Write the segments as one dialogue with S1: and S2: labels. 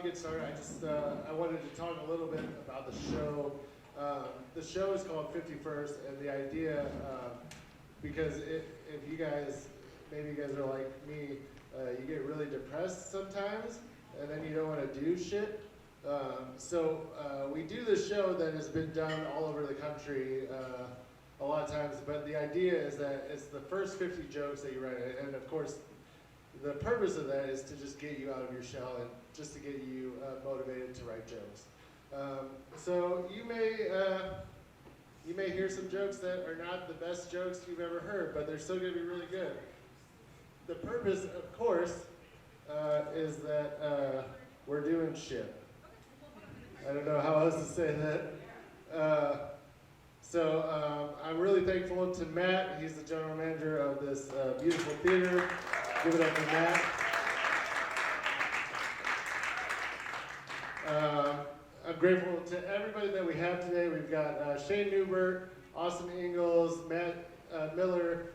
S1: to get started, I wanted to talk a little bit about the show. The show is called 51st, and the idea, because if you guys, maybe you guys are like me, you get really depressed sometimes, and then you don't want to do shit. So we do this show that has been done all over the country a lot of times, but the idea is that it's the first 50 jokes that you write, and of course, the purpose of that is to just get you out of your shell and just to get you motivated to write jokes. So you may hear some jokes that are not the best jokes you've ever heard, but they're still going to be really good. The purpose, of course, is that we're doing shit. I don't know how else to say that. So I'm really thankful to Matt. He's the general manager of this beautiful theater. Give it up for Matt. I'm grateful to everybody that we have today. We've got Shane Newbert, Austin Ingalls, Matt Miller,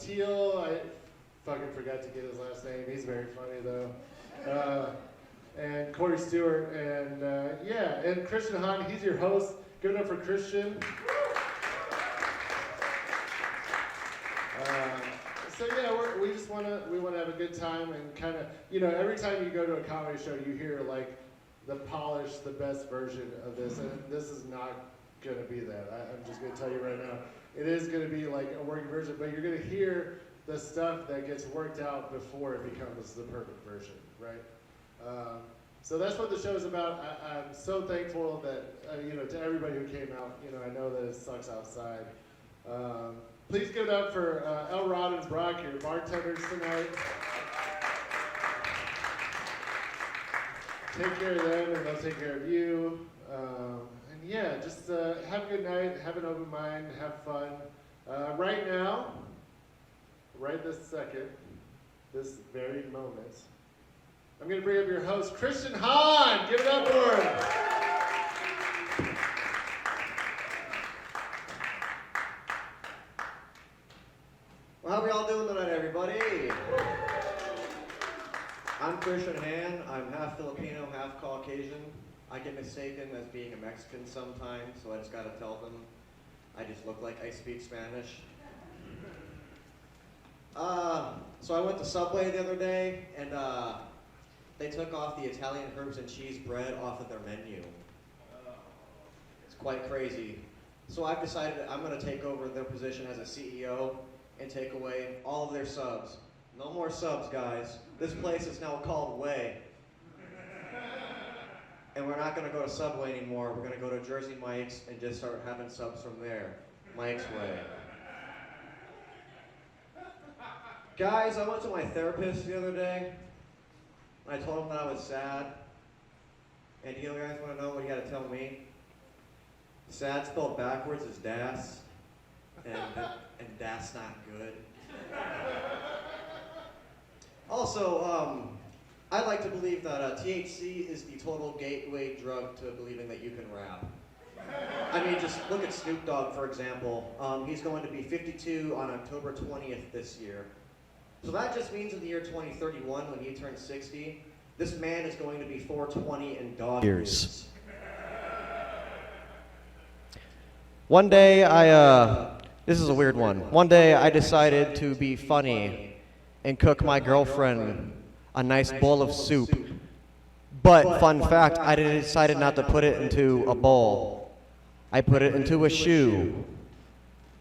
S1: Teal. I fucking forgot to get his last name. He's very funny though. And Corey Stewart, and and Christian Hahn. He's your host. Give it up for Christian. So yeah, we just want to have a good time and kind of, every time you go to a comedy show, you hear like the polished, the best version of this, and this is not going to be that. I'm just going to tell you right now. It is going to be like a working version, but you're going to hear the stuff that gets worked out before it becomes the perfect version, right? So that's what the show is about. I'm so thankful that, to everybody who came out. I know that it sucks outside. Please give it up for El Rod and Brock, your bartenders tonight. Take care of them and they'll take care of you. Just have a good night, have an open mind, have fun. Right now, right this second, this very moment, I'm going to bring up your host, Christian Hahn. Give it up for him.
S2: Well, how are we all doing tonight, everybody? I'm Christian Hahn. I'm half Filipino, half Caucasian. I get mistaken as being a Mexican sometimes, so I just gotta tell them I just look like I speak Spanish. So I went to Subway the other day, and they took off the Italian herbs and cheese bread off of their menu. It's quite crazy. So I've decided that I'm gonna take over their position as a CEO and take away all of their subs. No more subs, guys. This place is now called Way. And we're not gonna go to Subway anymore. We're gonna go to Jersey Mike's and just start having subs from there. Mike's Way. Guys, I went to my therapist the other day. I told him that I was sad. And you guys wanna know what he had to tell me? Sad spelled backwards is das. And that's not good. Also, I like to believe that THC is the total gateway drug to believing that you can rap. I mean, just look at Snoop Dogg, for example. He's going to be 52 on October 20th this year. So that just means in the year 2031, when he turns 60, this man is going to be 420 in dog years. One day, this is a weird one. One day, I decided to be funny and cook my girlfriend a nice bowl of soup. But, fun fact, I decided not to put it into a bowl. I put it into a shoe.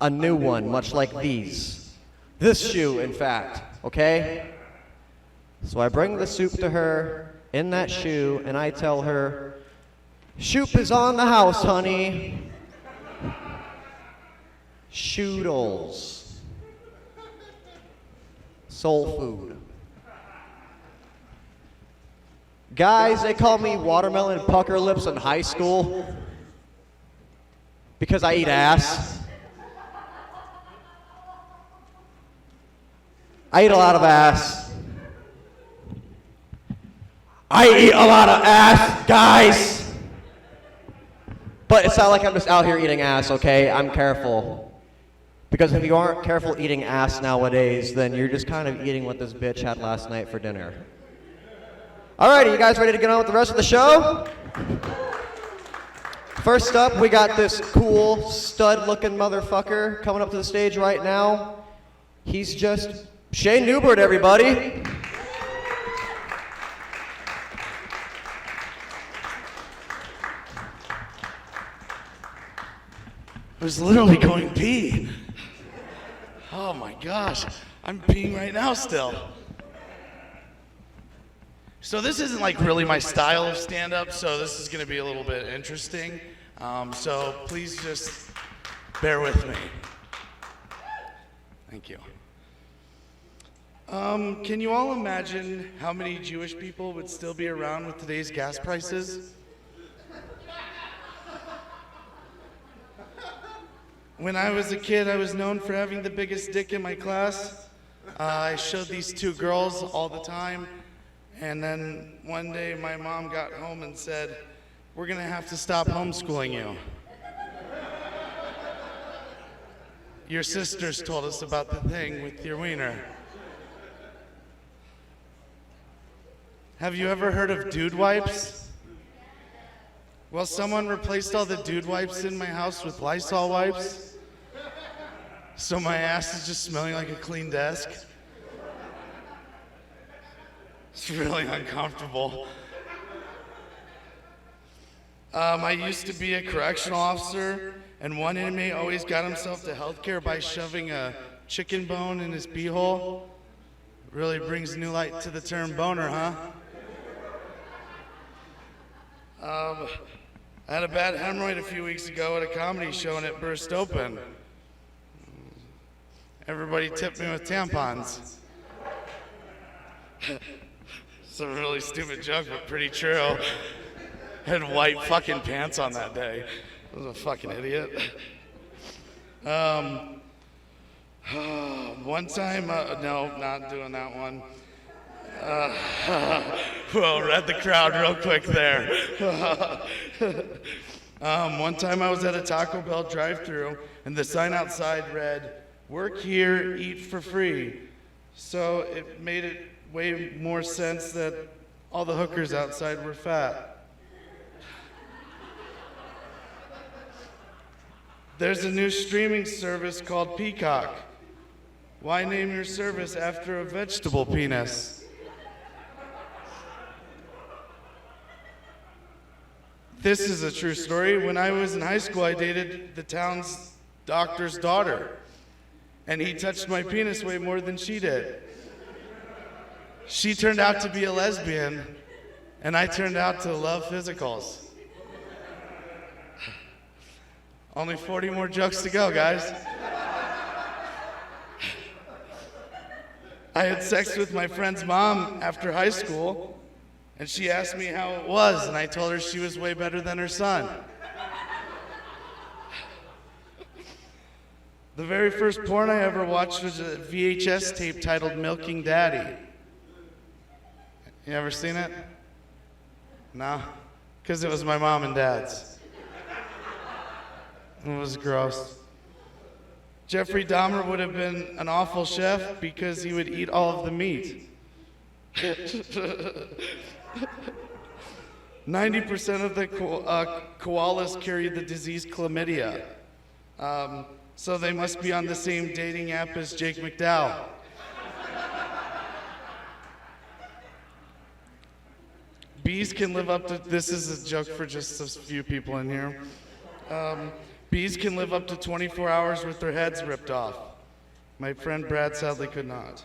S2: A new one, much like these. This shoe, in fact, okay? So I bring the soup to her in that shoe, and I tell her, "Shoop is on the house, honey." Shoodles. Soul food. Guys, they call me Watermelon Pucker Lips in high school because I eat ass. I eat a lot of ass. I eat a lot of ass, guys. But it's not like I'm just out here eating ass, okay? I'm careful. Because if you aren't careful eating ass nowadays, then you're just kind of eating what this bitch had last night for dinner. Alrighty, you guys ready to get on with the rest of the show? First up, we got this cool, stud-looking motherfucker coming up to the stage right now. He's just Shane Newbert, everybody.
S3: I was literally going pee. Oh my gosh, I'm peeing right now still. So this isn't like really my style of stand-up, so this is gonna be a little bit interesting. So please just bear with me. Thank you. Can you all imagine how many Jewish people would still be around with today's gas prices? When I was a kid, I was known for having the biggest dick in my class. I showed these two girls all the time. And then one day my mom got home and said, "We're gonna have to stop homeschooling you. Your sisters told us about the thing with your wiener." Have you ever heard of dude wipes? Well, someone replaced all the dude wipes in my house with Lysol wipes. So my ass is just smelling like a clean desk. It's really uncomfortable. I used to be a correctional officer, and one inmate always got himself to healthcare by shoving a chicken bone in his beehole. Really brings new light to the term boner, huh? I had a bad hemorrhoid a few weeks ago at a comedy show, and it burst open. Everybody tipped me with tampons. It's a really stupid joke, but pretty true. I had white fucking pants on that day. I was a fucking idiot. One time, no, not doing that one. Whoa, read the crowd real quick there. One time I was at a Taco Bell drive-thru, and the sign outside read, "Work here, eat for free." So it made it way more sense that all the hookers outside were fat. There's a new streaming service called Peacock. Why name your service after a vegetable penis? This is a true story. When I was in high school, I dated the town's doctor's daughter, and he touched my penis way more than she did. She turned out to be a lesbian, and I turned out to love physicals. Only 40 more jokes to go, guys. I had sex with my friend's mom after high school, and she asked me how it was, and I told her she was way better than her son. The very first porn I ever watched was a VHS tape titled Milking Daddy. You ever seen it? No? Because it was my mom and dad's. It was gross. Jeffrey Dahmer would have been an awful chef because he would eat all of the meat. 90% of the koalas carry the disease chlamydia. So they must be on the same dating app as Jake McDowell. Bees can live up to, this is a joke for just a few people in here. Bees can live up to 24 hours with their heads ripped off. My friend Brad sadly could not.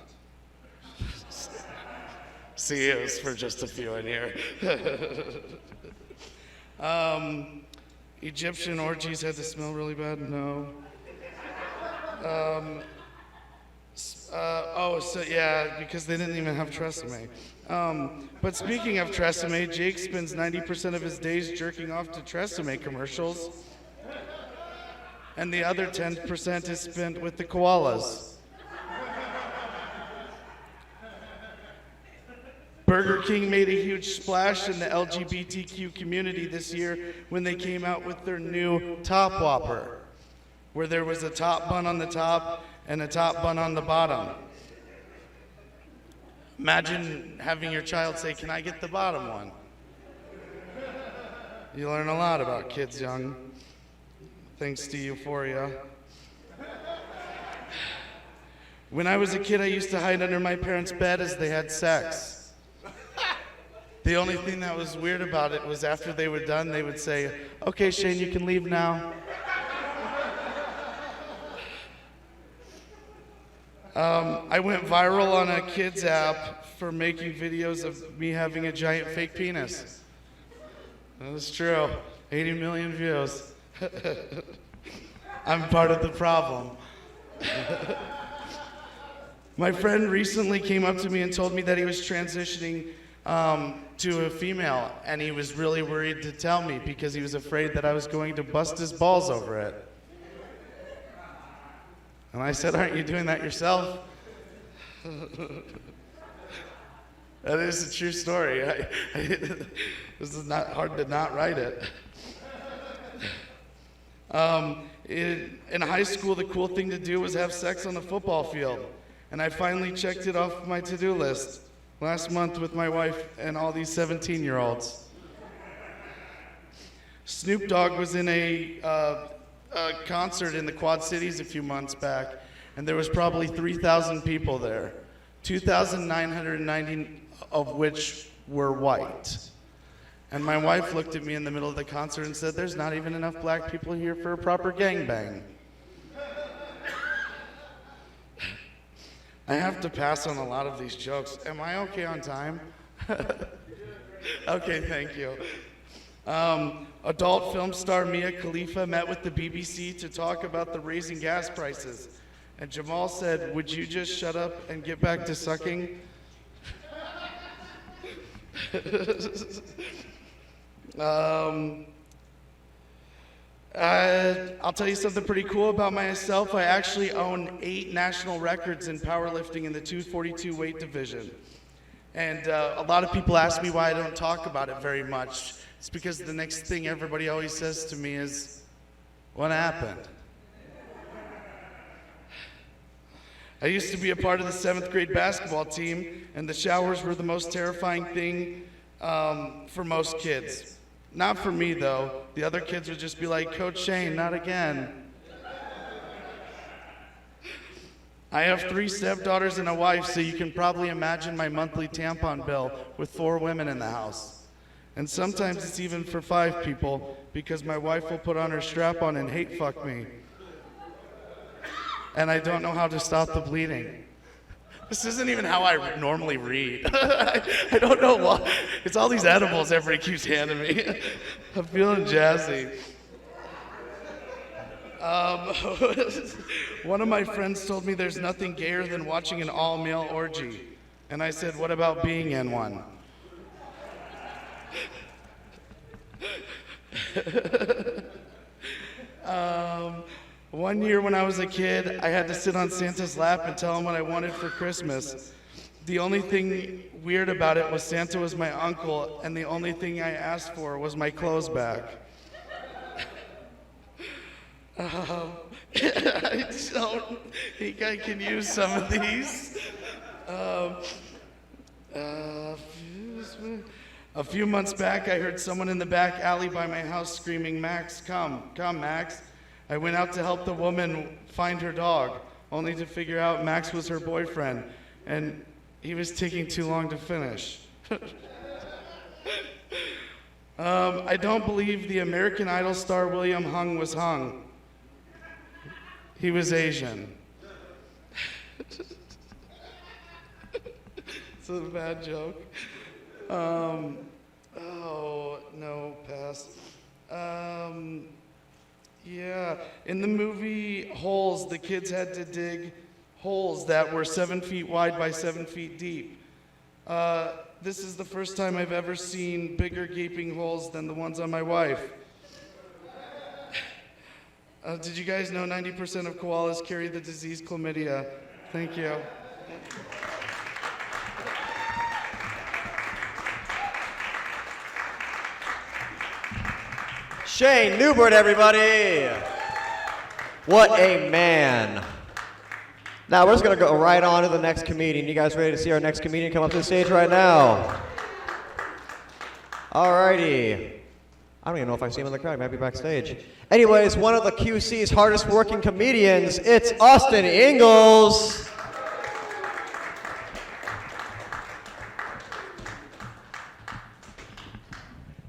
S3: CEOs for just a few in here. Egyptian orgies had to smell really bad? No. Because they didn't even have Tresemme. But speaking of Tresemme, Jake spends 90% of his days jerking off to Tresemme commercials. And the other 10% is spent with the koalas. Burger King made a huge splash in the LGBTQ community this year when they came out with their new Top Whopper, where there was a top bun on the top and a top bun on the bottom. Imagine having your child say, "Can I get the bottom one?" You learn a lot about kids young, thanks to Euphoria. When I was a kid, I used to hide under my parents' bed as they had sex. The only thing that was weird about it was after they were done, they would say, "Okay, Shane, you can leave now." I went viral on a kids app for making videos of me having a giant fake penis. That was true. 80 million views. I'm part of the problem. My friend recently came up to me and told me that he was transitioning to a female, and he was really worried to tell me because he was afraid that I was going to bust his balls over it. And I said, "Aren't you doing that yourself?" That is a true story. This is not hard to not write it. In high school, the cool thing to do was have sex on the football field. And I finally checked it off my to-do list last month with my wife and all these 17-year-olds. Snoop Dogg was in a concert in the Quad Cities a few months back, and there was probably 3,000 people there, 2,990 of which were white. And my wife looked at me in the middle of the concert and said, "There's not even enough black people here for a proper gangbang." I have to pass on a lot of these jokes. Am I okay on time? Okay, thank you. Adult film star Mia Khalifa met with the BBC to talk about the raising gas prices. And Jamal said, "Would you just shut up and get back to sucking?" I'll tell you something pretty cool about myself. I actually own 8 national records in powerlifting in the 242 weight division. And a lot of people ask me why I don't talk about it very much. It's because the next thing everybody always says to me is, "What happened?" I used to be a part of the 7th grade basketball team, and the showers were the most terrifying thing for most kids. Not for me, though. The other kids would just be like, "Coach Shane, not again." I have 3 stepdaughters and a wife, so you can probably imagine my monthly tampon bill with 4 women in the house. And sometimes it's even for 5 people, because my wife will put on her strap-on and hate fuck me. And I don't know how to stop the bleeding. This isn't even how I normally read. I don't know why. It's all these edibles everybody keeps handing me. I'm feeling jazzy. One of my friends told me there's nothing gayer than watching an all-male orgy. And I said, "What about being in one?" One year when I was a kid, I had to sit on Santa's lap and tell him what I wanted for Christmas. The only thing weird about it was Santa was my uncle, and the only thing I asked for was my clothes back. I don't think I can use some of these. A few months back, I heard someone in the back alley by my house screaming, "Max, come, come, Max." I went out to help the woman find her dog, only to figure out Max was her boyfriend, and he was taking too long to finish. I don't believe the American Idol star William Hung was hung. He was Asian. It's a bad joke. Oh, no, pass. Yeah, in the movie Holes, the kids had to dig holes that were 7 feet wide by 7 feet deep. This is the first time I've ever seen bigger gaping holes than the ones on my wife. Did you guys know 90% of koalas carry the disease chlamydia? Thank you.
S2: Shane Newbert, everybody! What a man. Now we're just gonna go right on to the next comedian. You guys ready to see our next comedian come up to the stage right now? Alrighty. I don't even know if I see him in the crowd. He might be backstage. Anyways, one of the QC's hardest working comedians, it's Austin Ingalls.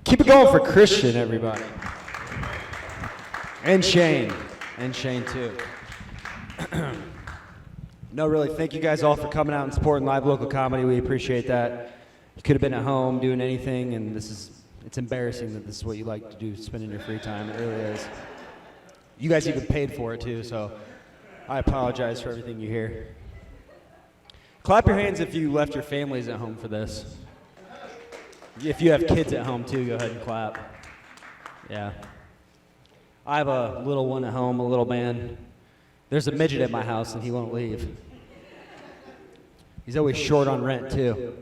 S4: Keep it going for Christian, everybody. And Shane. And Shane, too. No, really, thank you guys all for coming out and supporting live local comedy. We appreciate that. You could have been at home doing anything, and it's embarrassing that this is what you like to do, spending your free time. It really is. You guys even paid for it, too, so I apologize for everything you hear. Clap your hands if you left your families at home for this. If you have kids at home, too, go ahead and clap. Yeah. I have a little one at home, a little man. There's a midget at my house, and he won't leave. He's always short on rent, too.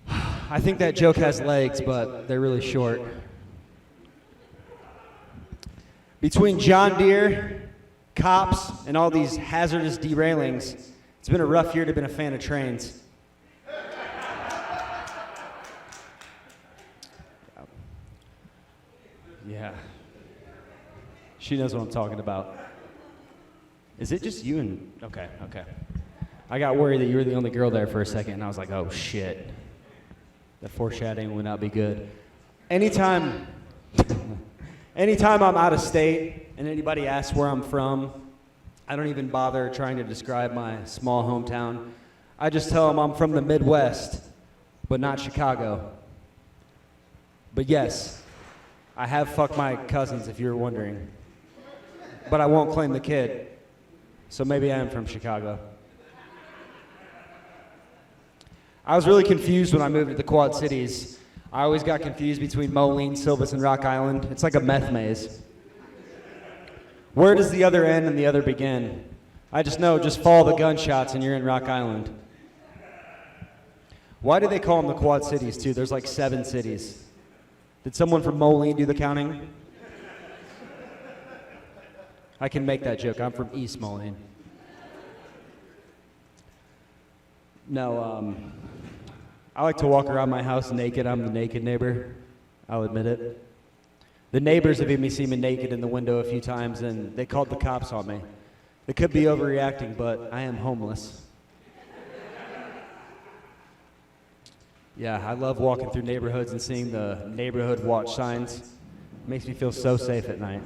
S4: I think that joke has legs, but they're really short. Between John Deere, cops, and all these hazardous derailings, it's been a rough year to have been a fan of trains. Yeah. She knows what I'm talking about. Is it just you and... Okay. I got worried that you were the only girl there for a second, and I was like, oh, shit. That foreshadowing would not be good. Anytime I'm out of state and anybody asks where I'm from, I don't even bother trying to describe my small hometown. I just tell them I'm from the Midwest, but not Chicago. But yes, I have fucked my cousins, if you were wondering. But I won't claim the kid, so maybe I am from Chicago. I was really confused when I moved to the Quad Cities. I always got confused between Moline, Silvis, and Rock Island. It's like a meth maze. Where does the other end and the other begin? I just know, just follow the gunshots and you're in Rock Island. Why do they call them the Quad Cities, too? There's like 7 cities. Did someone from Moline do the counting? I can make that joke. I'm from East Moline. No, I like to walk around my house naked. I'm the naked neighbor. I'll admit it. The neighbors have even seen me naked in the window a few times, and they called the cops on me. They could be overreacting, but I am homeless. Yeah, I love walking through neighborhoods and seeing the neighborhood watch signs. It makes me feel so safe at night.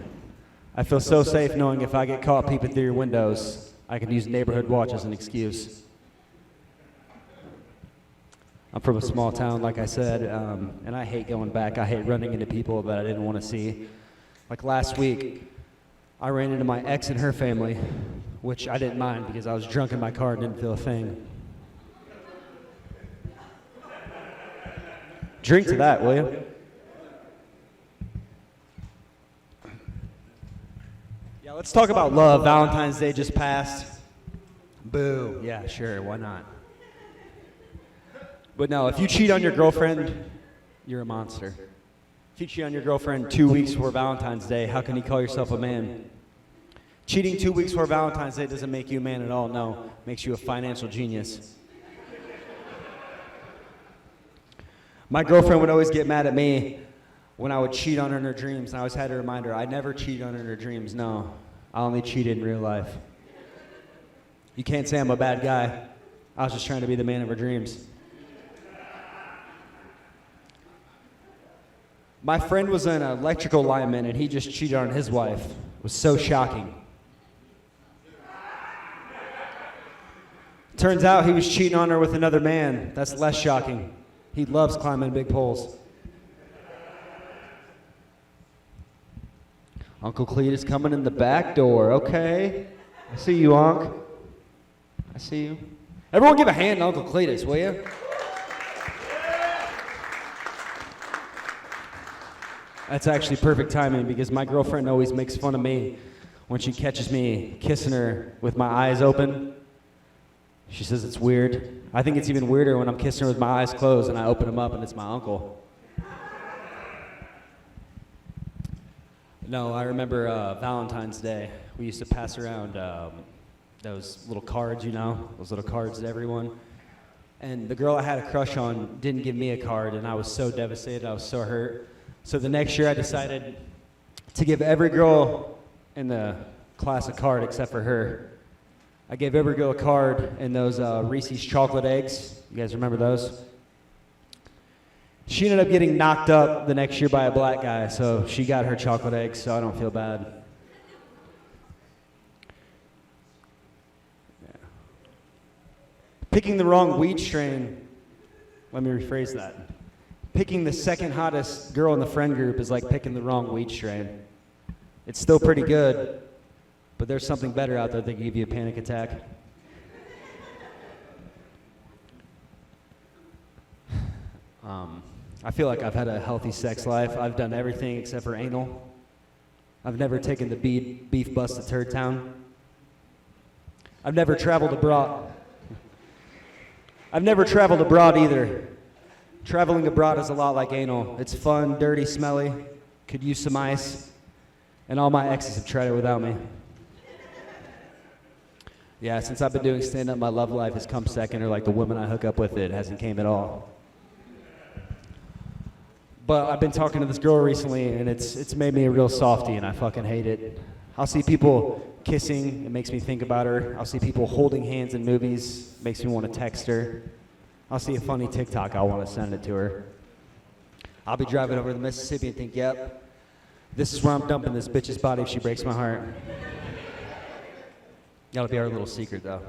S4: I feel so safe knowing if I get caught peeping through your windows, I can use neighborhood watch as an excuse. I'm from a small town, like I said, and I hate going back. I hate running into people that I didn't want to see. Like last week, I ran into my ex and her family, which I didn't mind because I was drunk in my car and didn't feel a thing. Drink to that, will you? Yeah, let's talk about love. Valentine's Day just passed. Boo. Yeah, sure, why not? But no, if you cheat on your girlfriend, you're a monster. If you cheat on your girlfriend 2 weeks before Valentine's Day, how can you call yourself a man? Cheating 2 weeks before Valentine's Day doesn't make you a man at all, no. Makes you a financial genius. My girlfriend would always get mad at me when I would cheat on her in her dreams, and I always had to remind her, I never cheat on her in her dreams, no. I only cheated in real life. You can't say I'm a bad guy. I was just trying to be the man of her dreams. My friend was an electrical lineman, and he just cheated on his wife. It was so shocking. Turns out he was cheating on her with another man. That's less shocking. He loves climbing big poles. Uncle Cletus coming in the back door. Okay. I see you, Unc. I see you. Everyone give a hand to Uncle Cletus, will you? That's actually perfect timing because my girlfriend always makes fun of me when she catches me kissing her with my eyes open. She says it's weird. I think it's even weirder when I'm kissing her with my eyes closed and I open them up and it's my uncle. No, I remember Valentine's Day. We used to pass around those little cards, you know, those little cards to everyone. And the girl I had a crush on didn't give me a card, and I was so devastated, I was so hurt. So the next year I decided to give every girl in the class a card except for her. I gave every girl a card and those Reese's chocolate eggs. You guys remember those? She ended up getting knocked up the next year by a black guy, so she got her chocolate eggs, so I don't feel bad. Yeah. Picking the wrong weed strain, let me rephrase that. Picking the second hottest girl in the friend group is like picking the wrong weed strain. It's still pretty good, but there's something better out there that can give you a panic attack. I feel like I've had a healthy sex life. I've done everything except for anal. I've never taken the beef bus to Turd Town. I've never traveled abroad. I've never traveled abroad either. Traveling abroad is a lot like anal. It's fun, dirty, smelly, could use some ice, and all my exes have tried it without me. Yeah, since I've been doing stand-up, my love life has come second, or like the women I hook up with, it hasn't came at all. But I've been talking to this girl recently, and it's made me a real softie, and I fucking hate it. I'll see people kissing, it makes me think about her. I'll see people holding hands in movies, makes me want to text her. I'll see a funny TikTok, I want to send it to her. I'll be driving over the Mississippi and think, yep, this is where I'm dumping this bitch's body if she breaks my heart. That'll be our little secret, though.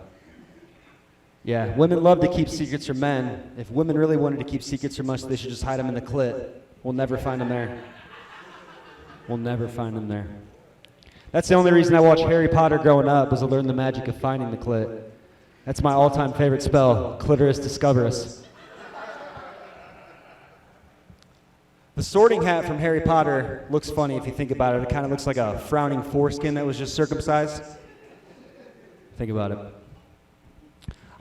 S4: Yeah, women love to keep secrets from men. If women really wanted to keep secrets from us, they should just hide them in the clit. We'll never find them there. We'll never find them there. That's the only reason I watched Harry Potter growing up, was to learn the magic of finding the clit. That's my all-time favorite spell, Clitoris Discoverus. The sorting hat from Harry Potter looks funny if you think about it. It kind of looks like a frowning foreskin that was just circumcised. Think about it.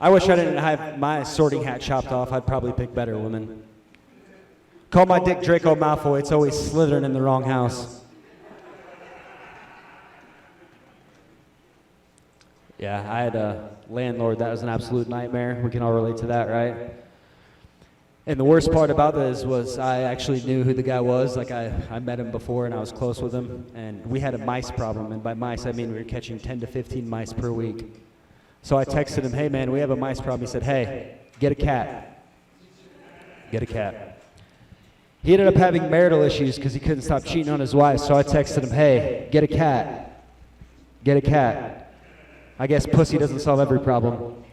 S4: I wish I didn't have my sorting hat chopped off. I'd probably pick better women. Call my dick Draco Malfoy. It's always Slytherin in the wrong house. Yeah, I had a landlord that was an absolute nightmare. We can all relate to that, right? And the worst part about this was I actually knew who the guy was. Like I met him before and I was close with him. And we had a mice problem. And by mice, I mean we were catching 10 to 15 mice per week. So I texted him, hey man, we have a mice problem. He said, hey, get a cat. Get a cat. He ended up having marital issues because he couldn't stop cheating on his wife. So I texted him, hey, get a cat. Get a cat. I guess pussy doesn't solve every problem.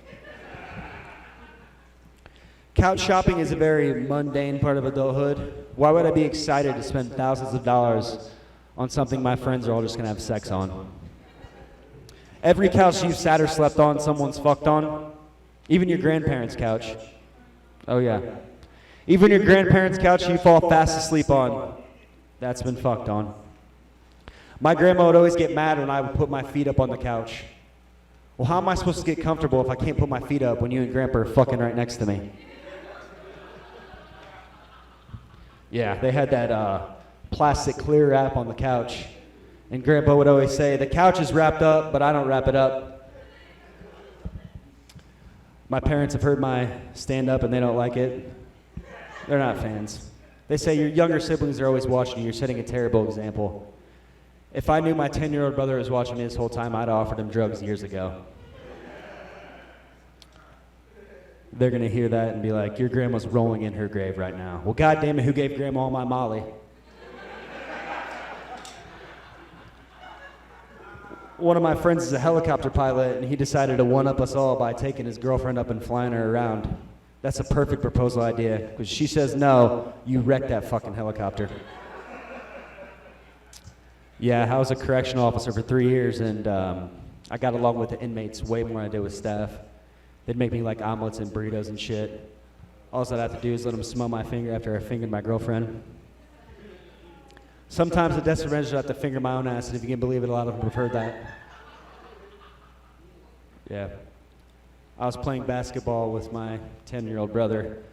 S4: Couch shopping is a very mundane part of adulthood. Why would I be excited to spend thousands of dollars on something my friends are all just going to have sex on? Every couch you've sat or slept on, someone's fucked on. Even your grandparents' couch. Oh yeah. Even your grandparents' couch you fall fast asleep on. That's been fucked on. My grandma would always get mad when I would put my feet up on the couch. Well, how am I supposed to get comfortable if I can't put my feet up when you and Grandpa are fucking right next to me? Yeah, they had that plastic clear wrap on the couch. And Grandpa would always say, the couch is wrapped up, but I don't wrap it up. My parents have heard my stand-up and they don't like it. They're not fans. They say your younger siblings are always watching you. You're setting a terrible example. If I knew my 10-year-old brother was watching me this whole time, I'd have offered him drugs years ago. They're going to hear that and be like, your grandma's rolling in her grave right now. Well, goddamn it, who gave Grandma all my Molly? One of my friends is a helicopter pilot, and he decided to one-up us all by taking his girlfriend up and flying her around. That's a perfect proposal idea, because she says no, you wreck that fucking helicopter. Yeah, I was a correctional officer for 3 years, and I got along with the inmates way more than I did with staff. They'd make me like omelets and burritos and shit. All I'd have to do is let them smell my finger after I fingered my girlfriend. Sometimes at Desperate Revenge I have to finger my own ass, and if you can believe it, a lot of them preferred that. Yeah. I was playing basketball with my 10-year-old brother,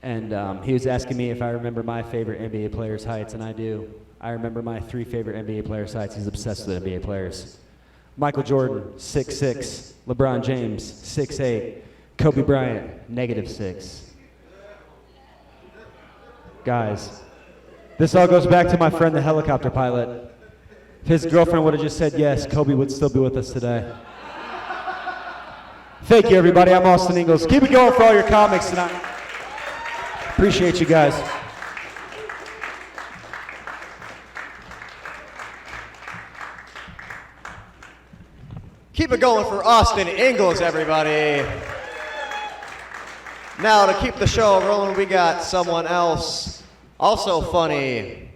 S4: and he was asking me if I remember my favorite NBA players' heights, and I do. I remember my 3 favorite NBA players' heights. He's obsessed with NBA players. Michael Jordan, 6'6". LeBron James, 6'8". Kobe Bryant, -6. Guys, this all goes back to my friend the helicopter pilot. If his girlfriend would have just said yes, Kobe would still be with us today. Thank you, everybody. I'm Austin Ingalls. Keep it going for all your comics tonight. Appreciate you guys.
S2: Keep it going for Austin Ingalls, everybody. Now, to keep the show rolling, we got someone else, also funny.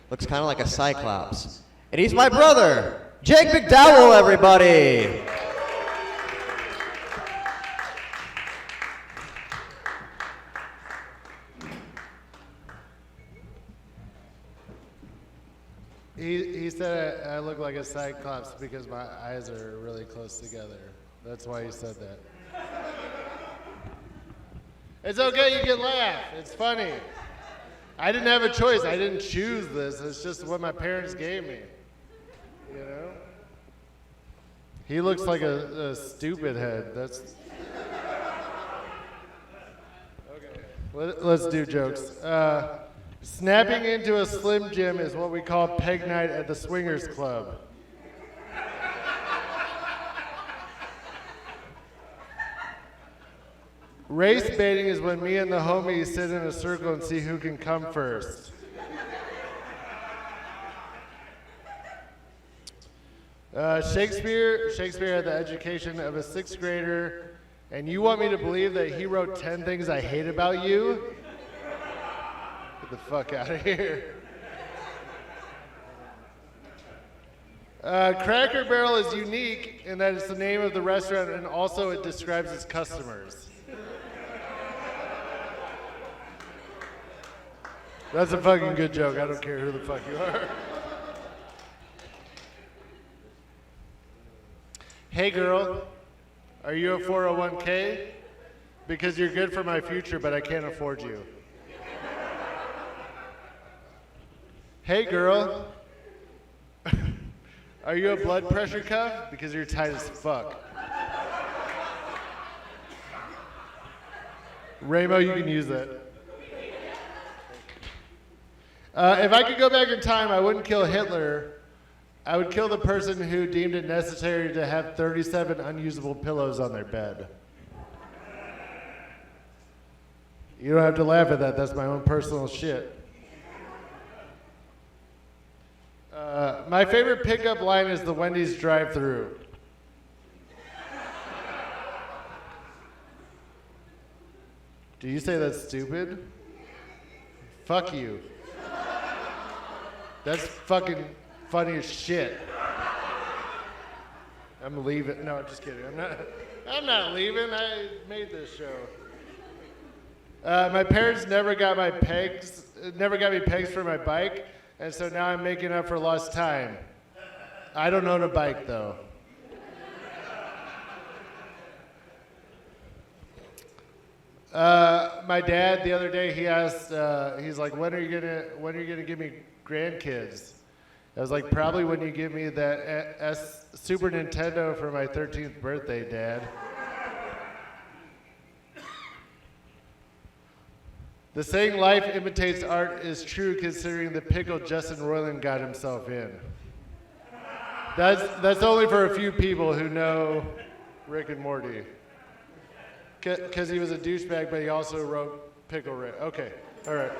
S2: Looks kind of like a cyclops. And he's my brother, Jake McDowell, everybody.
S1: He said I look like a cyclops because my eyes are really close together. That's why he said that. It's okay, you can laugh. It's funny. I didn't have a choice. I didn't choose this. It's just what my parents gave me. You know? He looks like a stupid head. That's okay. Let's do jokes. Snapping into a Slim Jim is what we call peg night at the Swingers Club. Race baiting is when me and the homies sit in a circle and see who can come first. Shakespeare had the education of a 6th grader, and you want me to believe that he wrote 10 things I hate about you? Get the fuck out of here. Cracker Barrel is unique in that it's the name of the restaurant and also it describes its customers. That's a fucking good joke. I don't care who the fuck you are. Hey girl, are you a 401k? Because you're good for my future, but I can't afford you. Hey girl, are you a blood pressure cuff? Because you're tight as fuck. Ramo, you can use that. If I could go back in time, I wouldn't kill Hitler. I would kill the person who deemed it necessary to have 37 unusable pillows on their bed. You don't have to laugh at that. That's my own personal shit. My favorite pickup line is the Wendy's drive-thru. Do you say that's stupid? Fuck you. That's fucking funny as shit. I'm leaving. No, I'm just kidding. I'm not leaving. I made this show. My parents never got me pegs for my bike, and so now I'm making up for lost time. I don't own a bike though. My dad the other day he asked, he's like, when are you gonna give me grandkids? I was like, probably when you give me that Super Nintendo for my 13th birthday, Dad. The saying life imitates art is true considering the pickle Justin Roiland got himself in. That's only for a few people who know Rick and Morty. Because he was a douchebag, but he also wrote Pickle Rick. Okay, all right.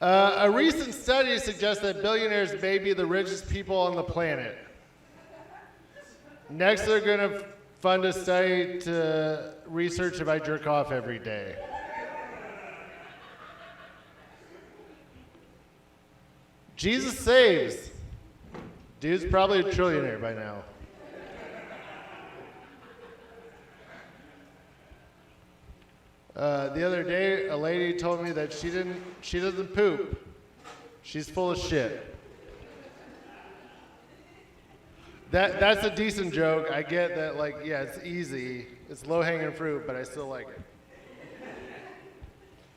S1: A recent study suggests that billionaires may be the richest people on the planet. Next, they're going to fund a study to research if I jerk off every day. Jesus saves. Dude's probably a trillionaire by now. The other day, a lady told me that she doesn't poop. She's full of shit. That's a decent joke. I get that, like, yeah, it's easy. It's low-hanging fruit, but I still like it.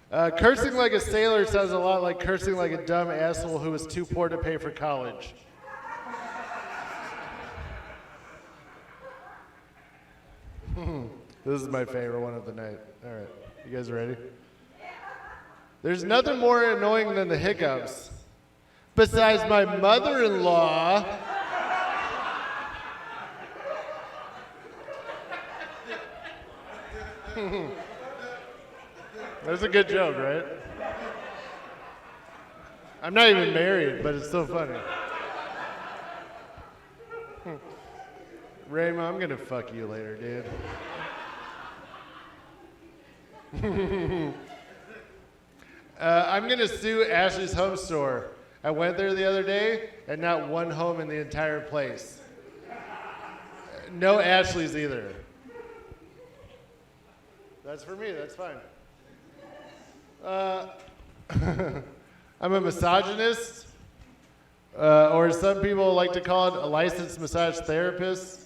S1: Cursing like a sailor sounds a lot like cursing like a dumb asshole who was too poor to pay for college. This is my favorite one of the night. All right, you guys ready? There's nothing more annoying than the hiccups. Besides my mother-in-law. That's a good joke, right? I'm not even married, but it's so funny. Rayma, I'm gonna fuck you later, dude. I'm gonna sue Ashley's Home Store. I went there the other day, and not one home in the entire place. No Ashley's either. That's for me, that's fine. I'm a misogynist, or as some people like to call it, a licensed massage therapist.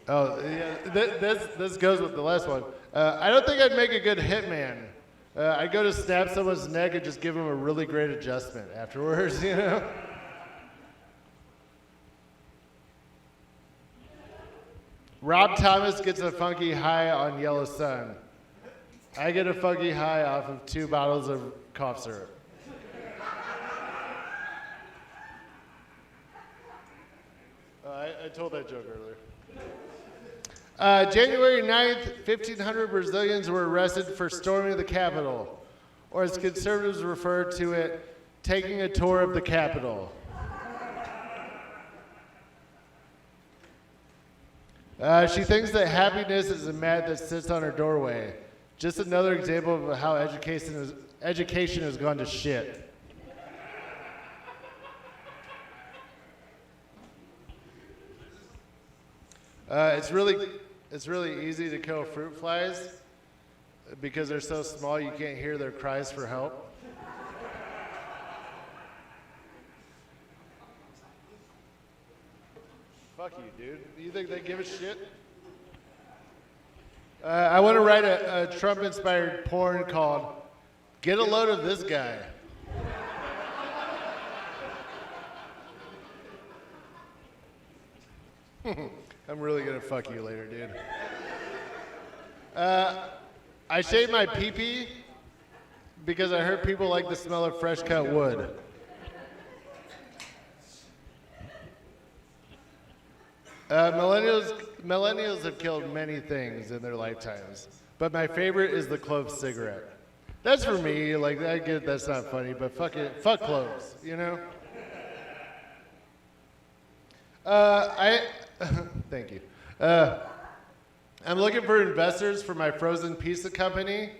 S1: Oh, yeah, this goes with the last one. I don't think I'd make a good hitman. I'd go to snap someone's neck and just give them a really great adjustment afterwards, you know? Rob Thomas gets a funky high on Yellow Sun. I get a funky high off of 2 bottles of cough syrup. I told that joke earlier. January 9th, 1,500 Brazilians were arrested for storming the Capitol, or as conservatives refer to it, taking a tour of the Capitol. She thinks that happiness is a mat that sits on her doorway. Just another example of how education has gone to shit. It's really easy to kill fruit flies because they're so small you can't hear their cries for help. Fuck you, dude. You think they give a shit? I want to write a Trump-inspired porn called "Get a Load of This Guy." I'm really gonna fuck you later, dude. I shaved my pee-pee because I heard people like the smell of fresh cut wood. Millennials have killed many things in their lifetimes, but my favorite is the clove cigarette. That's for me. Like, I get that's not funny, but fuck it, fuck cloves, you know. Thank you. I'm looking for investors for my frozen pizza company.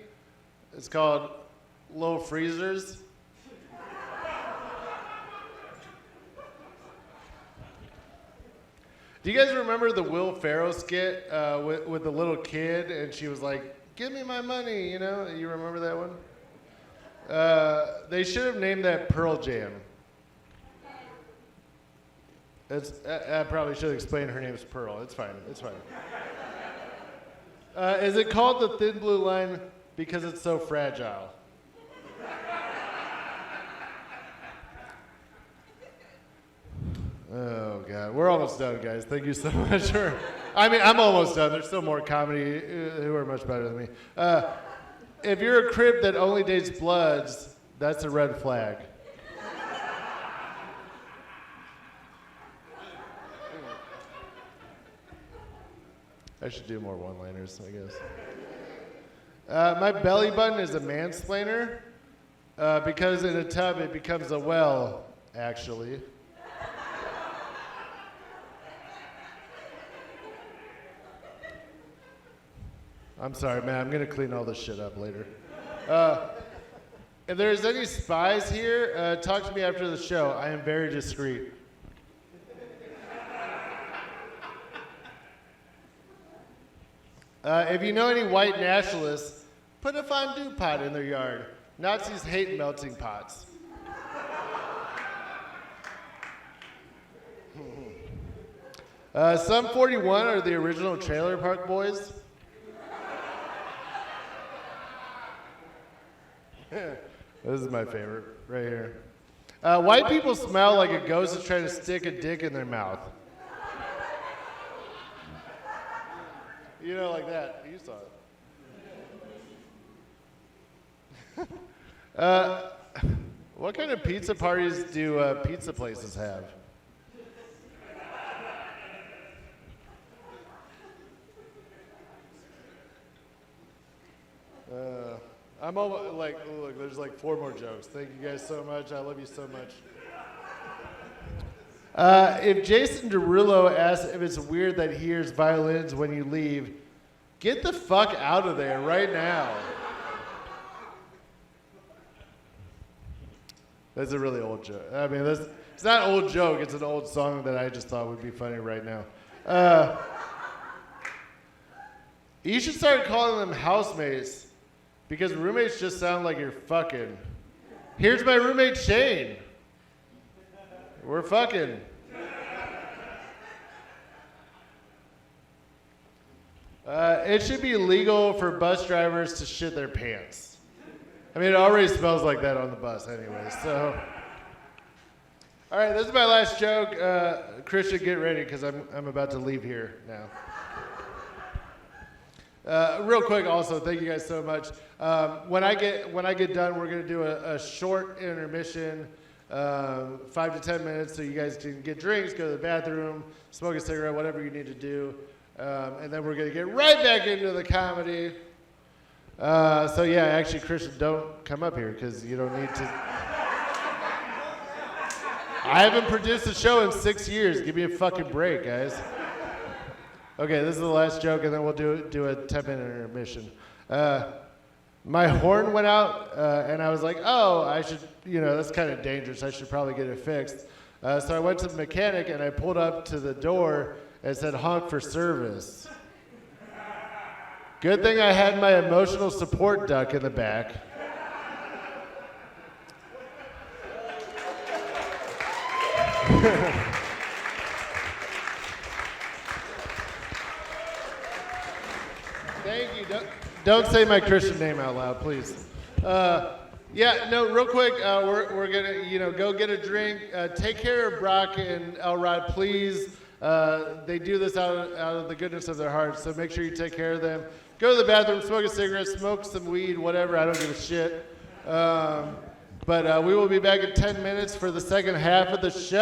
S1: It's called Low Freezers. Do you guys remember the Will Ferrell skit with the little kid, and she was like, "Give me my money," you know? You remember that one? They should have named that Pearl Jam. I probably should explain her name's Pearl. It's fine. It's fine. Is it called the Thin Blue Line because it's so fragile? Oh, God. We're almost done, guys. Thank you so much. I'm almost done. There's still more comedy who are much better than me. If you're a crib that only dates Bloods, that's a red flag. I should do more one-liners, I guess. My belly button is a mansplainer because in a tub it becomes a well, actually. I'm sorry, man. I'm going to clean all this shit up later. If there's any spies here, talk to me after the show. I am very discreet. If you know any white nationalists, put a fondue pot in their yard. Nazis hate melting pots. Sum 41 are the original Trailer Park Boys. This is my favorite, right here. White people smell like a ghost is trying to stick a dick in their mouth. You know, like that. You saw it. What kind of pizza parties do pizza places have? I'm almost like, look, there's like 4 more jokes. Thank you guys so much. I love you so much. If Jason Derulo asks if it's weird that he hears violins when you leave, get the fuck out of there right now. That's a really old joke. I mean, it's not an old joke. It's an old song that I just thought would be funny right now. You should start calling them housemates. Because roommates just sound like you're fucking. Here's my roommate Shane. We're fucking. It should be illegal for bus drivers to shit their pants. I mean, it already smells like that on the bus anyway, so. All right, this is my last joke. Christian, get ready because I'm about to leave here now. Real quick, also, thank you guys so much. When I get done, we're gonna do a short intermission, 5 to 10 minutes, so you guys can get drinks, go to the bathroom, smoke a cigarette, whatever you need to do, and then we're gonna get right back into the comedy. So yeah, actually, Christian, don't come up here because you don't need to. I haven't produced a show in 6 years. Give me a fucking break, guys. Okay, this is the last joke, and then we'll do a 10-minute intermission. My horn went out, and I was like, oh, I should, that's kind of dangerous. I should probably get it fixed. So I went to the mechanic, and I pulled up to the door and said, honk for service. Good thing I had my emotional support duck in the back. Thank you. Don't say my Christian name out loud, please. Yeah, no, real quick, we're gonna, go get a drink. Take care of Brock and Elrod, please. They do this out of the goodness of their hearts, so make sure you take care of them. Go to the bathroom, smoke a cigarette, smoke some weed, whatever. I don't give a shit. But we will be back in 10 minutes for the second half of the show.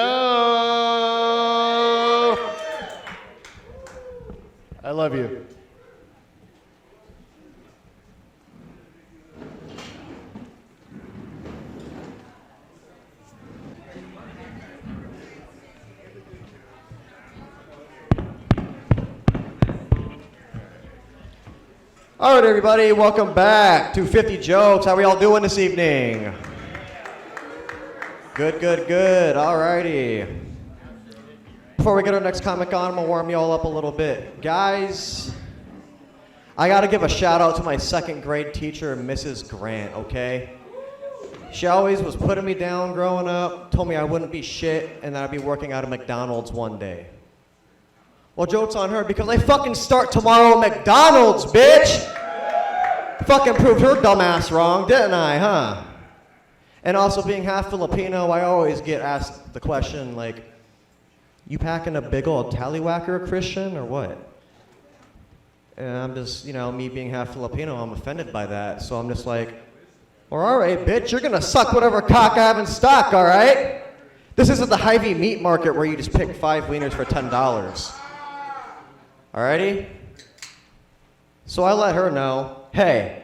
S1: I love you.
S2: All right, everybody, welcome back to 50 Jokes. How are y'all doing this evening? Good, good, good. All righty. Before we get our next comic on, I'm going to warm y'all up a little bit. Guys, I got to give a shout out to my second grade teacher, Mrs. Grant, okay? She always was putting me down growing up, told me I wouldn't be shit, and that I'd be working out of McDonald's one day. Well, joke's on her because I fucking start tomorrow at McDonald's, bitch! Fucking proved her dumbass wrong, didn't I, huh? And also being half Filipino, I always get asked the question, like, you packing a big old tallywhacker, Christian, or what? And I'm just, me being half Filipino, I'm offended by that. So I'm just like, well, all right, bitch, you're gonna suck whatever cock I have in stock, all right? This isn't the Hy-Vee meat market where you just pick 5 wieners for $10. Alrighty? So I let her know, hey,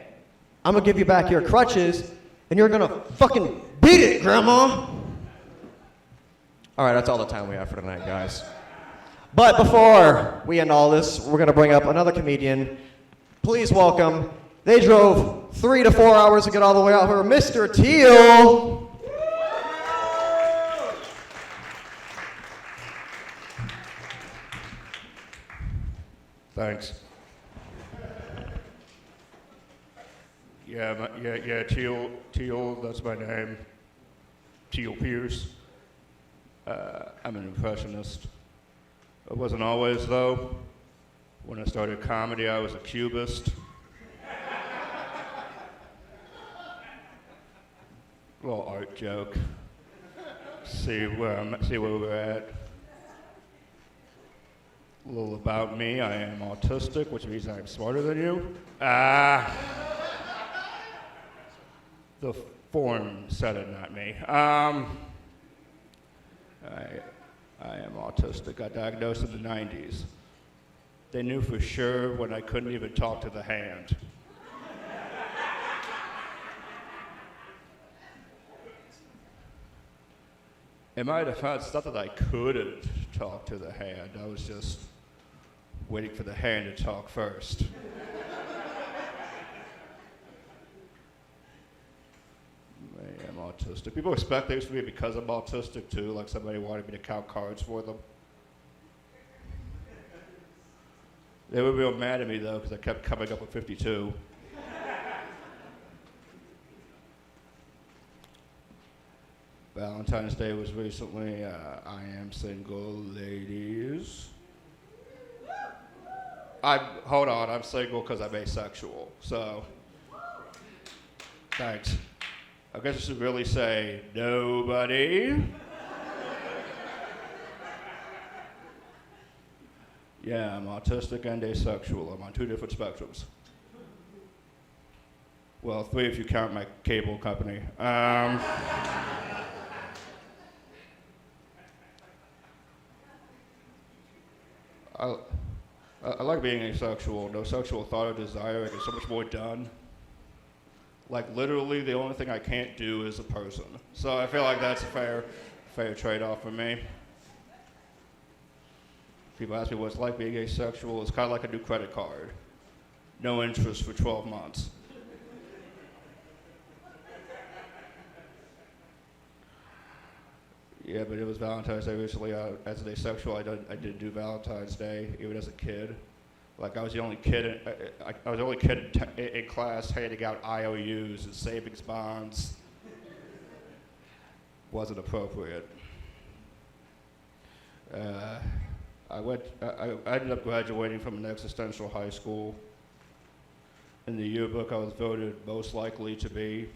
S2: I'm gonna give you back your crutches, and you're gonna fucking beat it, Grandma! Alright, that's all the time we have for tonight, guys. But before we end all this, we're gonna bring up another comedian. Please welcome, they drove 3 to 4 hours to get all the way out here, Mr. Teal!
S5: Thanks. Yeah, Teal, that's my name. Teal Pierce. I'm an impressionist. I wasn't always, though. When I started comedy, I was a cubist. Little art joke. see where we're at. A little about me. I am autistic, which means I'm smarter than you. The form said it, not me. I am autistic. Got diagnosed in the 90s. They knew for sure when I couldn't even talk to the hand. In my defense, it's not that I couldn't talk to the hand. I was just waiting for the hand to talk first. I am autistic. People expect things from me because I'm autistic too, like somebody wanted me to count cards for them. They were real mad at me though, because I kept coming up with 52. Valentine's Day was recently. I am single, ladies. Hold on, I'm single because I'm asexual, so thanks. I guess I should really say nobody. Yeah, I'm autistic and asexual. I'm on 2 different spectrums. Well, 3 if you count my cable company. I like being asexual. No sexual thought or desire. I get so much more done. Like literally, the only thing I can't do is a person. So I feel like that's a fair trade-off for me. People ask me what it's like being asexual. It's kind of like a new credit card. No interest for 12 months. Yeah, but it was Valentine's Day recently. As an asexual, I did do Valentine's Day, even as a kid. Like I was the only kid. I was the only kid in class handing out IOUs and savings bonds. Wasn't appropriate. I ended up graduating from an existential high school. In the yearbook, I was voted most likely to be.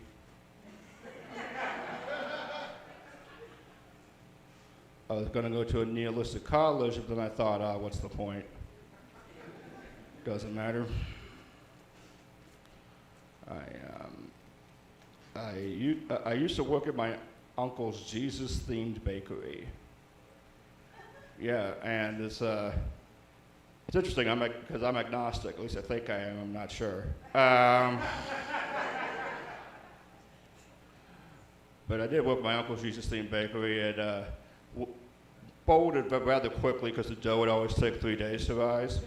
S5: I was going to go to a nihilistic college, but then I thought, what's the point? Doesn't matter. I used to work at my uncle's Jesus-themed bakery. Yeah, and it's interesting. Because I'm agnostic. At least I think I am. I'm not sure. But I did work at my uncle's Jesus-themed bakery, and folded but rather quickly because the dough would always take 3 days to rise.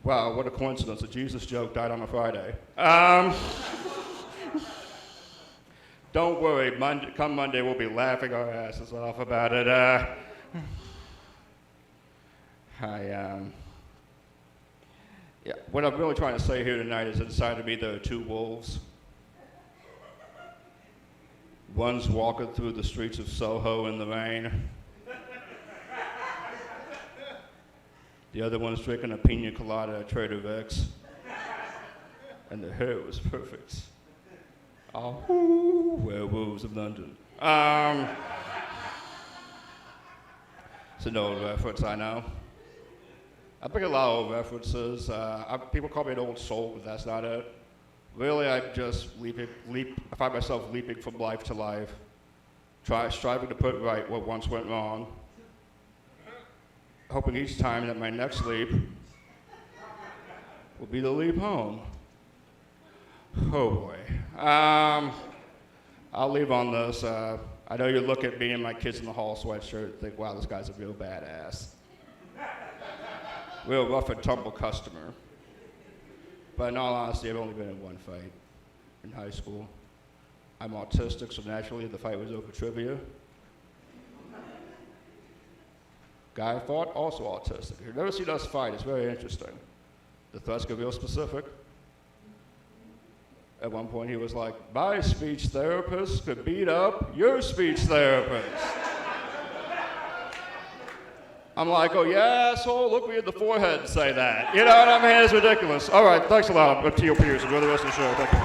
S5: Wow, what a coincidence. A Jesus joke died on a Friday. Don't worry, come Monday we'll be laughing our asses off about it. Yeah, what I'm really trying to say here tonight is inside of me there are 2 wolves. One's walking through the streets of Soho in the rain. The other one's drinking a pina colada at Trader Vic's. And the hair was perfect. Oh, werewolves of London. It's an old reference, I know. I think a lot of old references. People call me an old soul, but that's not it. Really, I just I find myself leaping from life to life, striving to put right what once went wrong, hoping each time that my next leap will be the leap home. Oh boy. I'll leave on this. I know you look at me in my Kids in the Hall sweatshirt and think, wow, this guy's a real badass. Real rough and tumble customer. But in all honesty, I've only been in one fight in high school. I'm autistic, so naturally the fight was over trivia. Guy I fought, also autistic. You've never seen us fight, it's very interesting. The threats get real specific. At one point he was like, my speech therapist could beat up your speech therapist. I'm like, oh, yeah, asshole, look me in the forehead and say that. You know what I mean? It's ridiculous. All right, thanks a lot. I'm Teal Pierce. Enjoy the rest of the show. Thank you.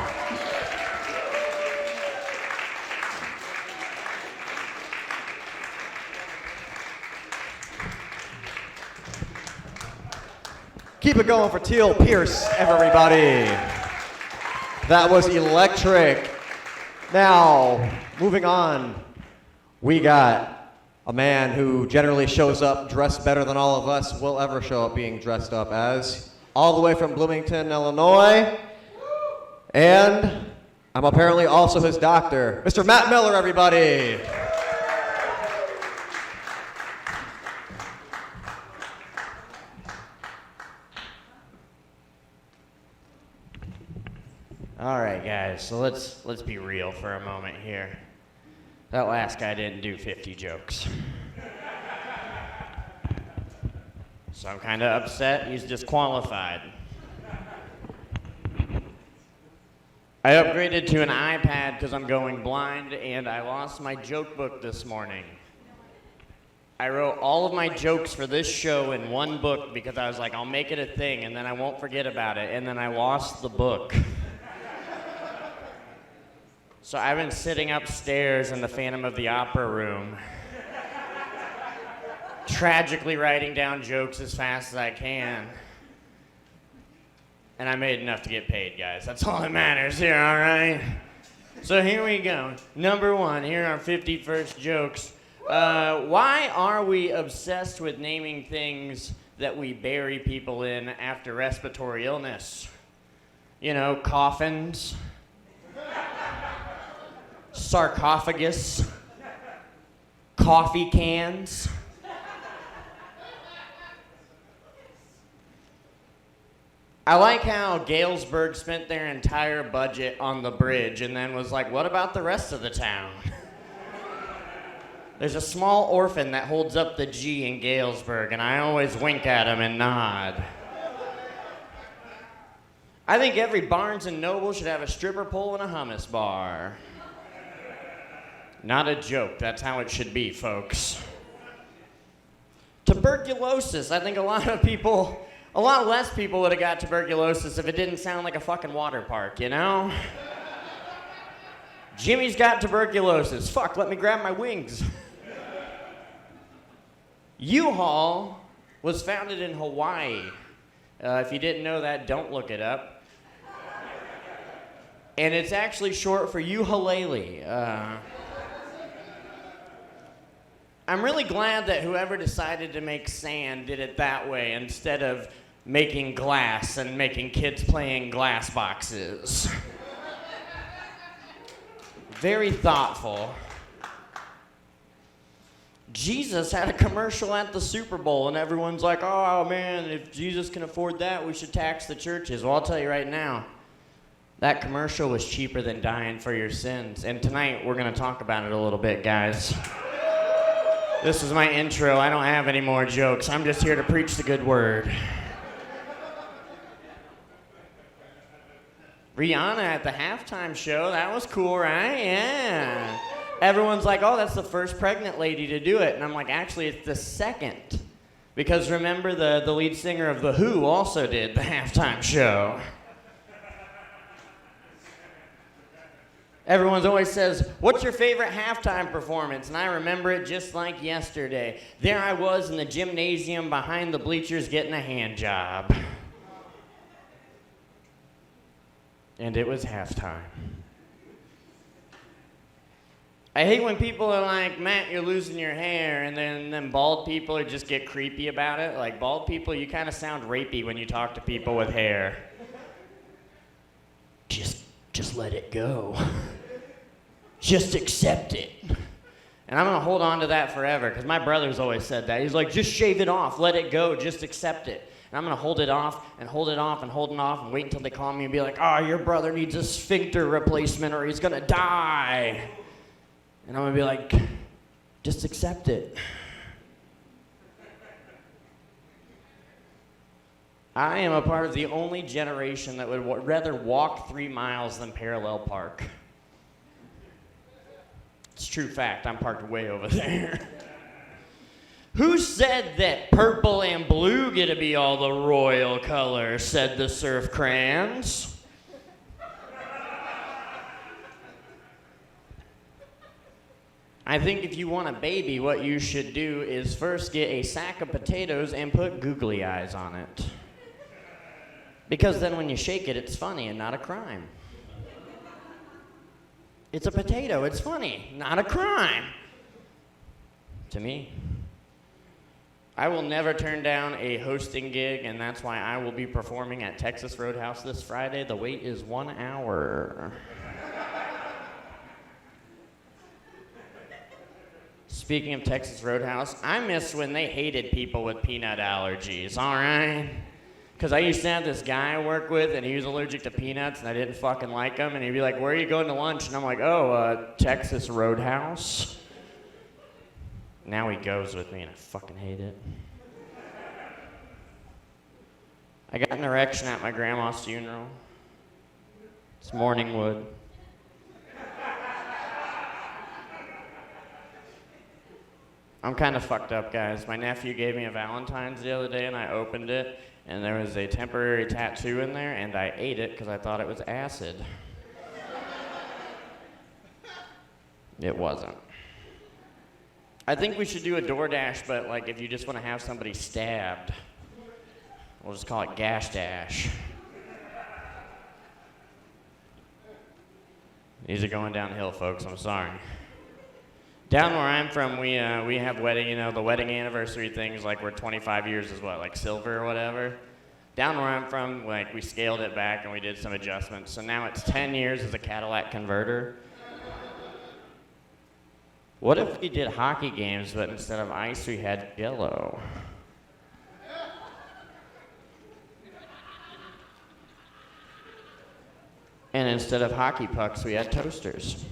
S2: Keep it going for Teal Pierce, everybody. That was electric. Now, moving on, we got a man who generally shows up dressed better than all of us will ever show up being dressed up as. All the way from Bloomington, Illinois. And I'm apparently also his doctor, Mr. Matt Miller, everybody.
S6: All right, guys, so let's be real for a moment here. That last guy didn't do 50 jokes. So I'm kind of upset he's disqualified. I upgraded to an iPad because I'm going blind, and I lost my joke book this morning. I wrote all of my jokes for this show in one book because I was like, I'll make it a thing, and then I won't forget about it, and then I lost the book. So I've been sitting upstairs in the Phantom of the Opera room, tragically writing down jokes as fast as I can. And I made enough to get paid, guys. That's all that matters here, all right? So here we go. Number one, here are 51st jokes. Why are we obsessed with naming things that we bury people in after respiratory illness? You know, coffins, sarcophagus, coffee cans. I like how Galesburg spent their entire budget on the bridge and then was like, what about the rest of the town? There's a small orphan that holds up the G in Galesburg, and I always wink at him and nod. I think every Barnes & Noble should have a stripper pole and a hummus bar. Not a joke, that's how it should be, folks. Tuberculosis, I think a lot less people would have got tuberculosis if it didn't sound like a fucking water park, you know? Jimmy's got tuberculosis. Fuck, let me grab my wings. U-Haul was founded in Hawaii. If you didn't know that, don't look it up. And it's actually short for ukulele. I'm really glad that whoever decided to make sand did it that way instead of making glass and making kids playing glass boxes. Very thoughtful. Jesus had a commercial at the Super Bowl, and everyone's like, oh man, if Jesus can afford that, we should tax the churches. Well, I'll tell you right now, that commercial was cheaper than dying for your sins. And tonight, we're going to talk about it a little bit, guys. This is my intro. I don't have any more jokes. I'm just here to preach the good word. Rihanna at the halftime show, that was cool, right? Yeah. Everyone's like, oh, that's the first pregnant lady to do it. And I'm like, actually, it's the second. Because remember, the lead singer of The Who also did the halftime show. Everyone always says, what's your favorite halftime performance? And I remember it just like yesterday. There I was in the gymnasium behind the bleachers getting a hand job. And it was halftime. I hate when people are like, Matt, you're losing your hair, and then bald people just get creepy about it. Like, bald people, you kind of sound rapey when you talk to people with hair. Just let it go. Just accept it. And I'm going to hold on to that forever, because my brother's always said that. He's like, just shave it off, let it go, just accept it. And I'm going to hold it off and hold it off and hold it off and wait until they call me and be like, oh, your brother needs a sphincter replacement or he's going to die. And I'm going to be like, just accept it. I am a part of the only generation that would rather walk 3 miles than parallel park. It's a true fact. I'm parked way over there. Who said that purple and blue get to be all the royal colors, said the surf crayons. I think if you want a baby, what you should do is first get a sack of potatoes and put googly eyes on it. Because then when you shake it, it's funny and not a crime. It's a potato, it's funny, not a crime. To me. I will never turn down a hosting gig, and that's why I will be performing at Texas Roadhouse this Friday. The wait is 1 hour. Speaking of Texas Roadhouse, I miss when they hated people with peanut allergies, all right? Because I used to have this guy I work with, and he was allergic to peanuts, and I didn't fucking like him, and he'd be like, where are you going to lunch? And I'm like, Texas Roadhouse. Now he goes with me, and I fucking hate it. I got an erection at my grandma's funeral. It's morning wood. I'm kind of fucked up, guys. My nephew gave me a Valentine's the other day, and I opened it, and there was a temporary tattoo in there, and I ate it because I thought it was acid. It wasn't. I think we should do a DoorDash, but like if you just want to have somebody stabbed, we'll just call it Gash Dash. These are going downhill, folks. I'm sorry. Down where I'm from, we have wedding, the wedding anniversary things, like we're 25 years is what, like silver or whatever. Down where I'm from, like we scaled it back and we did some adjustments. So now it's 10 years as a Cadillac converter. What if we did hockey games, but instead of ice, we had Jell-O? And instead of hockey pucks, we had toasters.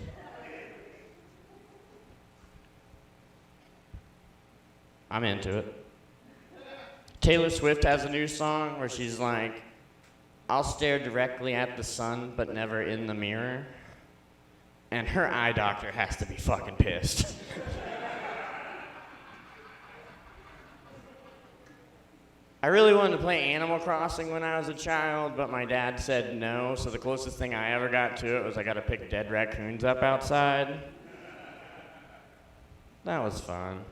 S6: I'm into it. Taylor Swift has a new song where she's like, I'll stare directly at the sun, but never in the mirror. And her eye doctor has to be fucking pissed. I really wanted to play Animal Crossing when I was a child, but my dad said no, so the closest thing I ever got to it was I got to pick dead raccoons up outside. That was fun.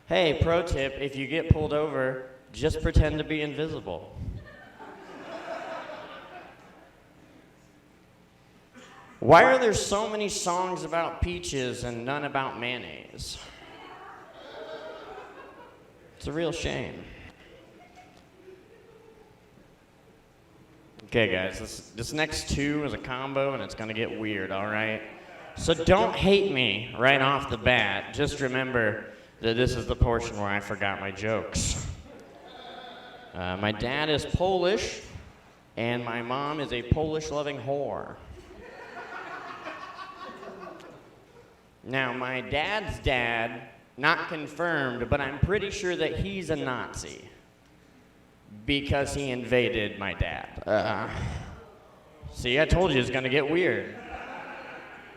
S6: Hey, pro tip, if you get pulled over, just pretend to be invisible. Why are there so many songs about peaches and none about mayonnaise? It's a real shame. Okay, guys, this next two is a combo, and it's going to get weird, all right? So don't hate me right off the bat. Just remember that this is the portion where I forgot my jokes. My dad is Polish, and my mom is a Polish-loving whore. Now, my dad's dad, not confirmed, but I'm pretty sure that he's a Nazi because he invaded my dad. See, I told you it's gonna get weird.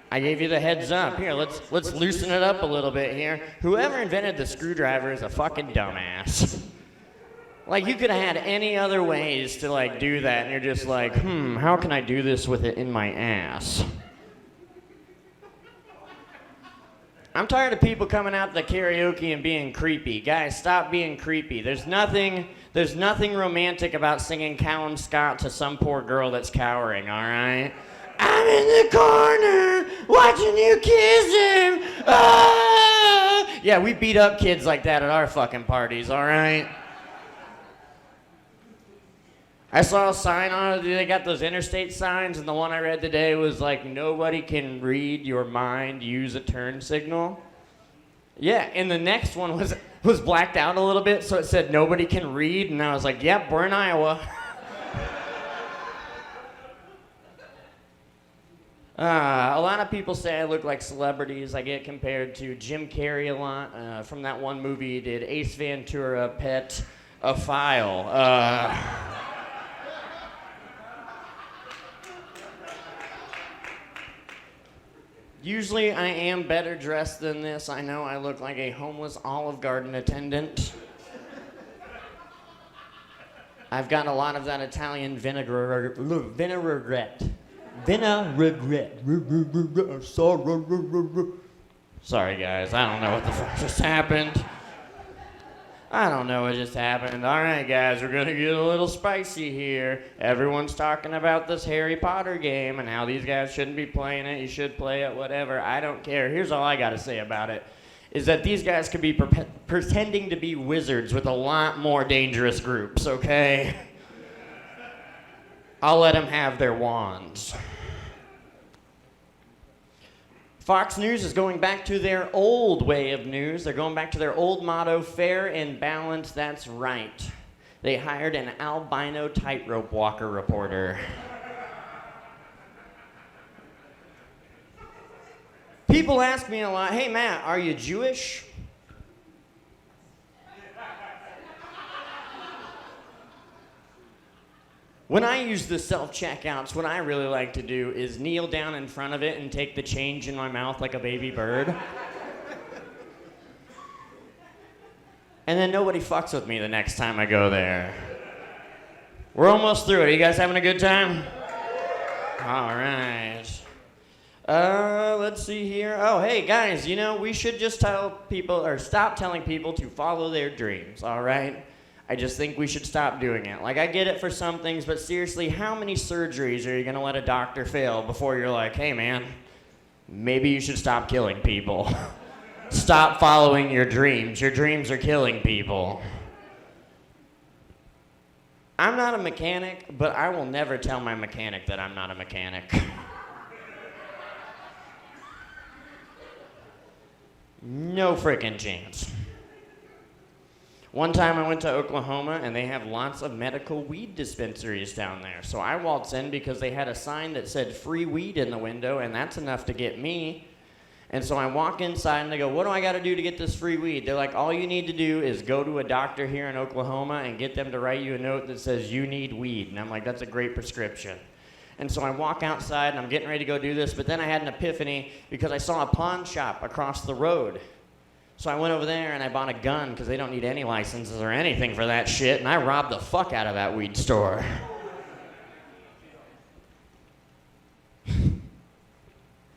S6: I gave you the heads up. Here, let's loosen it up a little bit here. Whoever invented the screwdriver is a fucking dumbass. Like, you could have had any other ways to, like, do that, and you're just like, how can I do this with it in my ass? I'm tired of people coming out to the karaoke and being creepy. Guys, stop being creepy. There's nothing romantic about singing Callum Scott to some poor girl that's cowering, all right? I'm in the corner watching you kiss him. Ah! Yeah, we beat up kids like that at our fucking parties, all right? I saw a sign on it. They got those interstate signs, and the one I read today was like, nobody can read your mind, use a turn signal. Yeah, and the next one was blacked out a little bit, so it said nobody can read, and I was like, yep, we're in Iowa. A lot of people say I look like celebrities. I get compared to Jim Carrey a lot from that one movie he did, Ace Ventura, Pet a File. Usually I am better dressed than this. I know I look like a homeless Olive Garden attendant. I've got a lot of that Italian vinaigrette. Sorry guys, I don't know what the fuck just happened. I don't know what just happened. All right, guys, we're gonna get a little spicy here. Everyone's talking about this Harry Potter game and how these guys shouldn't be playing it. You should play it, whatever. I don't care. Here's all I gotta say about it, is that these guys could be pretending to be wizards with a lot more dangerous groups, okay? I'll let them have their wands. Fox News is going back to their old way of news. They're going back to their old motto, fair and balanced, that's right. They hired an albino tightrope walker reporter. People ask me a lot, hey Matt, are you Jewish? When I use the self-checkouts, what I really like to do is kneel down in front of it and take the change in my mouth like a baby bird. And then nobody fucks with me the next time I go there. We're almost through it. Are you guys having a good time? All right. Let's see here. Oh, hey, guys, you know, we should just tell people, or stop telling people to follow their dreams, all right? I just think we should stop doing it. Like, I get it for some things, but seriously, how many surgeries are you gonna let a doctor fail before you're like, hey man, maybe you should stop killing people. Stop following your dreams. Your dreams are killing people. I'm not a mechanic, but I will never tell my mechanic that I'm not a mechanic. No frickin' chance. One time I went to Oklahoma and they have lots of medical weed dispensaries down there. So I waltz in because they had a sign that said free weed in the window, and that's enough to get me. And so I walk inside and they go, what do I gotta do to get this free weed? They're like, all you need to do is go to a doctor here in Oklahoma and get them to write you a note that says you need weed. And I'm like, that's a great prescription. And so I walk outside and I'm getting ready to go do this, but then I had an epiphany because I saw a pawn shop across the road. So I went over there and I bought a gun because they don't need any licenses or anything for that shit, and I robbed the fuck out of that weed store.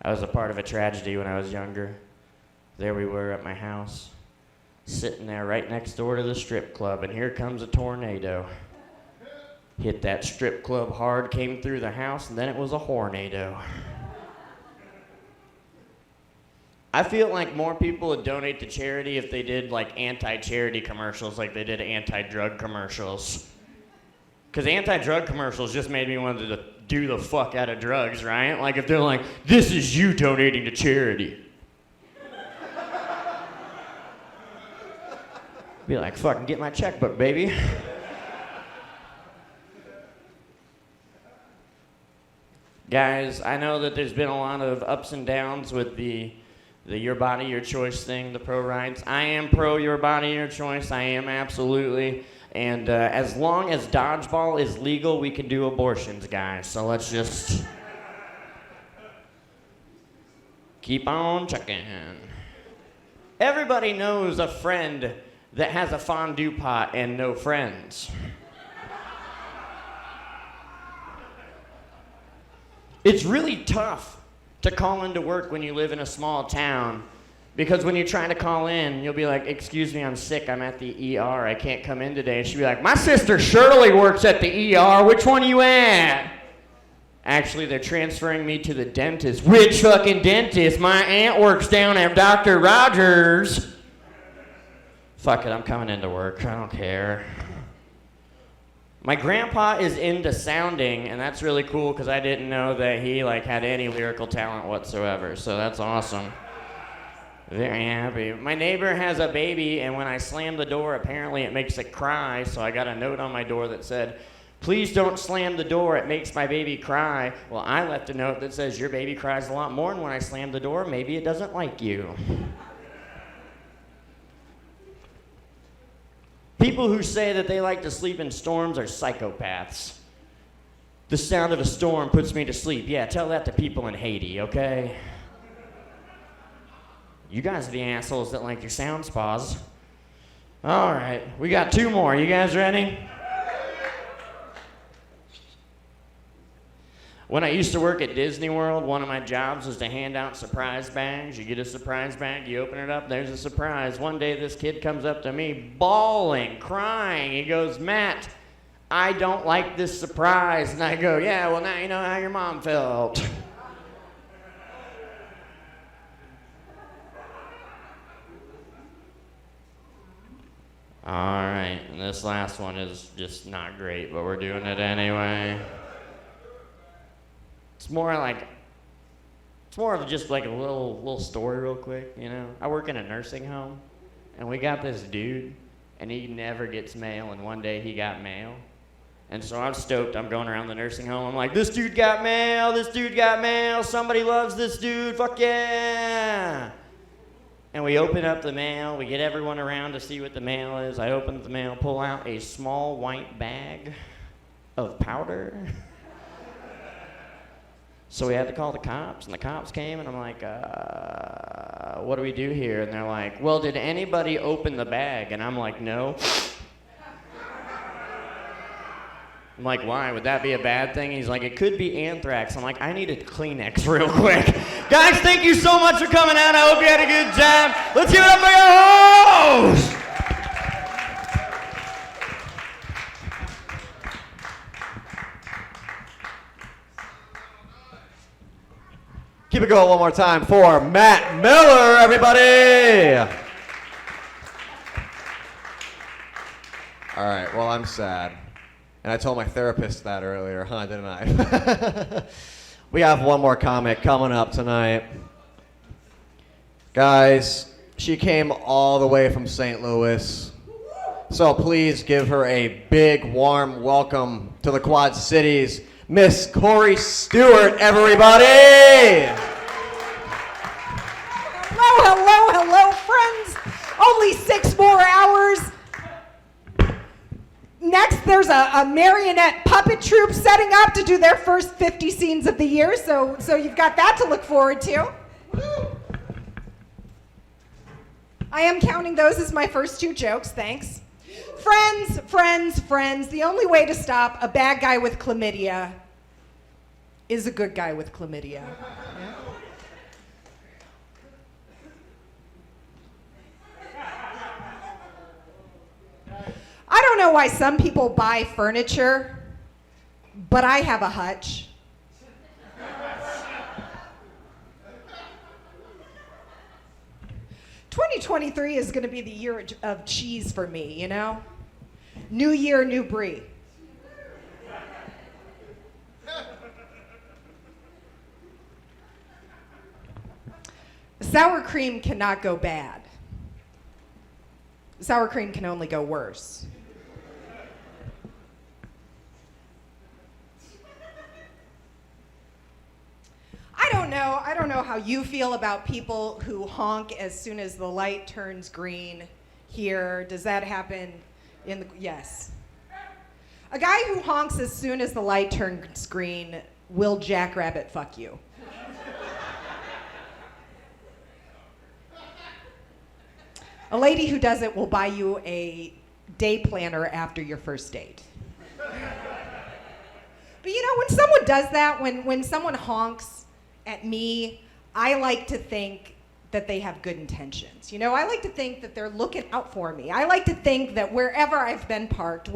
S6: I was a part of a tragedy when I was younger. There we were at my house, sitting there right next door to the strip club, and here comes a tornado. Hit that strip club hard, came through the house, and then it was a hornado. I feel like more people would donate to charity if they did like anti-charity commercials like they did anti-drug commercials. Because anti-drug commercials just made me want to do the fuck out of drugs, right? Like if they're like, this is you donating to charity. Be like, fucking get my checkbook, baby. Guys, I know that there's been a lot of ups and downs with the your body, your choice thing, the pro rights. I am pro your body, your choice. I am absolutely. And as long as dodgeball is legal, we can do abortions, guys. So let's just keep on checking. Everybody knows a friend that has a fondue pot and no friends. It's really tough to call into work when you live in a small town, because when you try to call in, you'll be like, excuse me, I'm sick, I'm at the ER, I can't come in today. She'll be like, my sister Shirley works at the ER, which one are you at? Actually, they're transferring me to the dentist. Which fucking dentist? My aunt works down at Dr. Rogers. Fuck it, I'm coming into work, I don't care. My grandpa is into sounding, and that's really cool because I didn't know that he had any lyrical talent whatsoever, so that's awesome. Very happy. My neighbor has a baby, and when I slam the door, apparently it makes it cry, so I got a note on my door that said, please don't slam the door, it makes my baby cry. Well, I left a note that says, your baby cries a lot more, and when I slam the door, maybe it doesn't like you. People who say that they like to sleep in storms are psychopaths. The sound of a storm puts me to sleep. Yeah, tell that to people in Haiti, okay? You guys are the assholes that like your sound spas. All right, we got 2 more. You guys ready? When I used to work at Disney World, one of my jobs was to hand out surprise bags. You get a surprise bag, you open it up, there's a surprise. One day this kid comes up to me bawling, crying. He goes, "Matt, I don't like this surprise." And I go, "Yeah, well now you know how your mom felt." All right, and this last one is just not great, but we're doing it anyway. It's more of just like a little story real quick, you know? I work in a nursing home, and we got this dude, and he never gets mail, and one day he got mail. And so I'm stoked. I'm going around the nursing home. I'm like, "This dude got mail, this dude got mail, somebody loves this dude, fuck yeah!" And we open up the mail, we get everyone around to see what the mail is. I open the mail, pull out a small white bag of powder. So we had to call the cops, and the cops came, and I'm like, "What do we do here?" And they're like, "Well, did anybody open the bag?" And I'm like, "No." I'm like, "Why? Would that be a bad thing?" He's like, "It could be anthrax." I'm like, "I need a Kleenex real quick." Guys, thank you so much for coming out. I hope you had a good time. Let's give it up for your host!
S2: Keep it going one more time for Matt Miller, everybody. All right, well, I'm sad. And I told my therapist that earlier, didn't I? We have one more comic coming up tonight. Guys, she came all the way from St. Louis. So please give her a big, warm welcome to the Quad Cities, Miss Corey Stewart, everybody!
S7: Hello, friends. Only 6 more hours. Next, there's a marionette puppet troupe setting up to do their first 50 scenes of the year, so you've got that to look forward to. I am counting those as my first 2 jokes, thanks. Friends, the only way to stop a bad guy with chlamydia is a good guy with chlamydia. Yeah? I don't know why some people buy furniture, but I have a hutch. "2023 is going to be the year of cheese for me, you know? New year, new brie. Sour cream cannot go bad. Sour cream can only go worse. I don't know how you feel about people who honk as soon as the light turns green here. Does that happen in the, yes. A guy who honks as soon as the light turns green will jackrabbit fuck you. A lady who does it will buy you a day planner after your first date. But you know, when someone does that, when someone honks at me, I like to think that they have good intentions. You know, I like to think that they're looking out for me. I like to think that wherever I've been parked,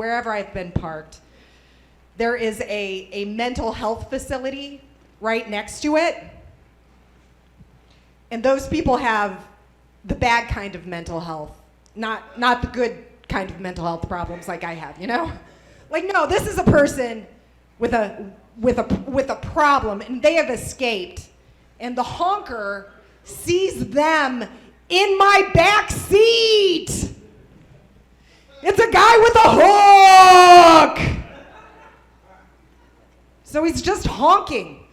S7: there is a mental health facility right next to it. And those people have the bad kind of mental health, not the good kind of mental health problems like I have, you know? Like, no, this is a person with a problem, and they have escaped, and the honker sees them in my back seat. It's a guy with a hook. So he's just honking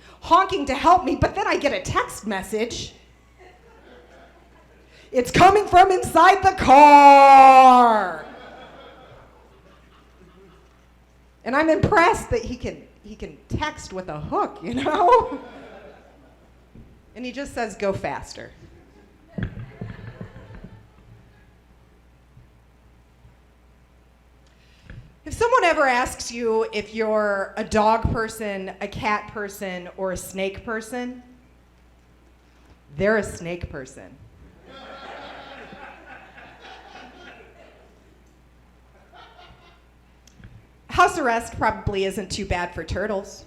S7: to help me, but then I get a text message. It's coming from inside the car. And I'm impressed that he can text with a hook, you know? And he just says, "Go faster." someone ever asks you if you're a dog person, a cat person, or a snake person, they're a snake person. House arrest probably isn't too bad for turtles.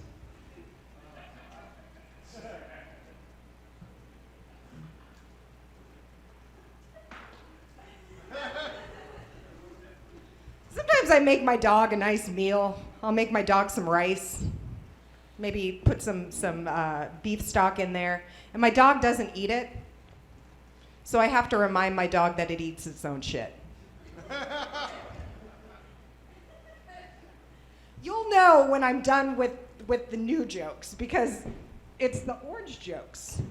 S7: Sometimes I make my dog a nice meal. I'll make my dog some rice, maybe put some beef stock in there, and my dog doesn't eat it, so I have to remind my dog that it eats its own shit. You'll know when I'm done with the new jokes because it's the orange jokes.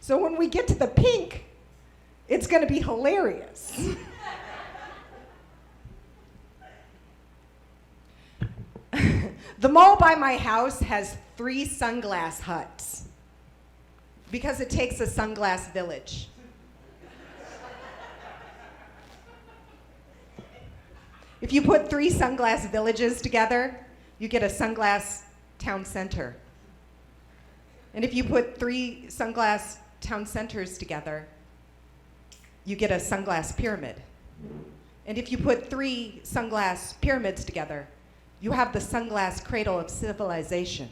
S7: So when we get to the pink, it's going to be hilarious. The mall by my house has 3 sunglass huts because it takes a sunglass village. If you put 3 sunglass villages together, you get a sunglass town center. And if you put 3 sunglass town centers together, you get a sunglass pyramid. And if you put 3 sunglass pyramids together, you have the sunglass cradle of civilization.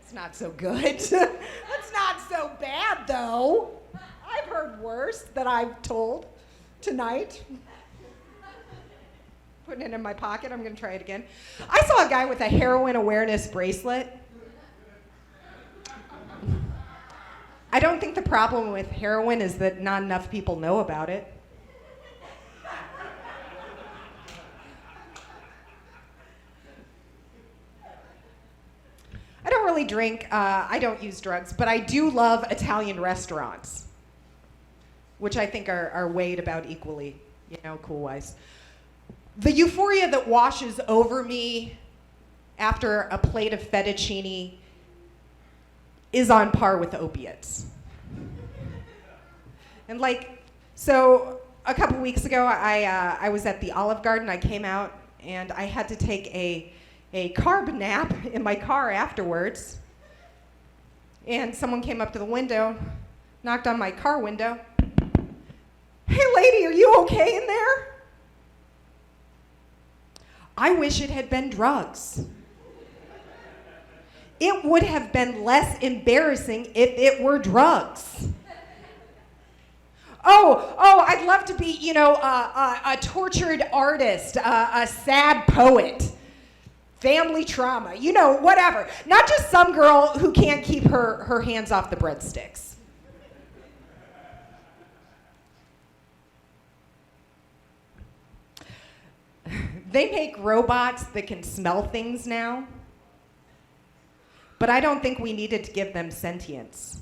S7: It's not so good. It's not so bad, though. I've heard worse that I've told tonight. Putting it in my pocket. I'm going to try it again. I saw a guy with a heroin awareness bracelet. I don't think the problem with heroin is that not enough people know about it. I don't really drink. I don't use drugs, but I do love Italian restaurants, which I think are weighed about equally, cool-wise. The euphoria that washes over me after a plate of fettuccine is on par with opiates. And so a couple weeks ago, I was at the Olive Garden. I came out and I had to take a carb nap in my car afterwards. And someone came up to the window, knocked on my car window. "Hey lady, are you okay in there?" I wish it had been drugs. It would have been less embarrassing if it were drugs. Oh, I'd love to be, a tortured artist, a sad poet, family trauma, whatever. Not just some girl who can't keep her hands off the breadsticks. They make robots that can smell things now. But I don't think we needed to give them sentience.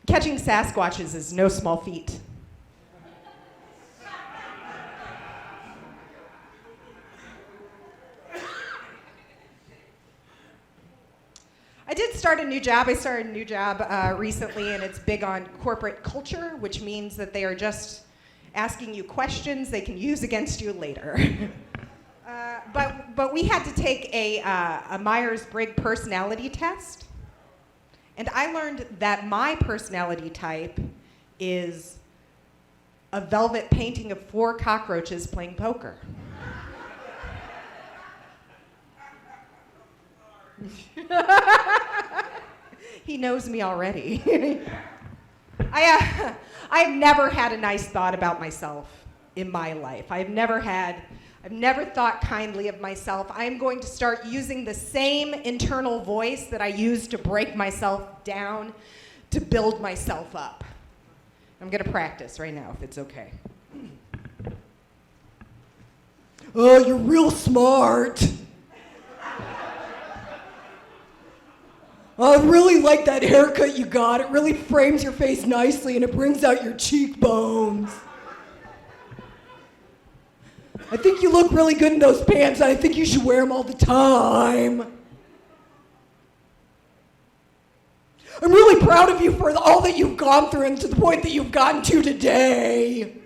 S7: Catching Sasquatches is no small feat. I did start a new job. I started a new job recently, and it's big on corporate culture, which means that they are just asking you questions they can use against you later. But we had to take a Myers-Briggs personality test, and I learned that my personality type is a velvet painting of 4 cockroaches playing poker. He knows me already. I've never had a nice thought about myself in my life. I've never thought kindly of myself. I'm going to start using the same internal voice that I use to break myself down to build myself up. I'm going to practice right now, if it's okay. "Oh, you're real smart. I really like that haircut you got. It really frames your face nicely and it brings out your cheekbones. I think you look really good in those pants. I think you should wear them all the time. I'm really proud of you for all that you've gone through and to the point that you've gotten to today.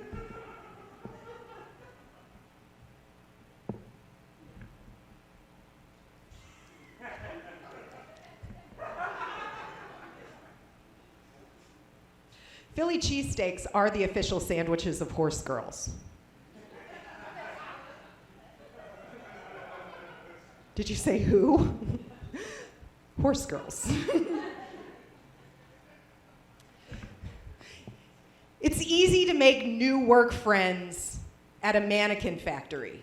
S7: Philly cheesesteaks are the official sandwiches of horse girls. Did you say who? Horse girls. It's easy to make new work friends at a mannequin factory.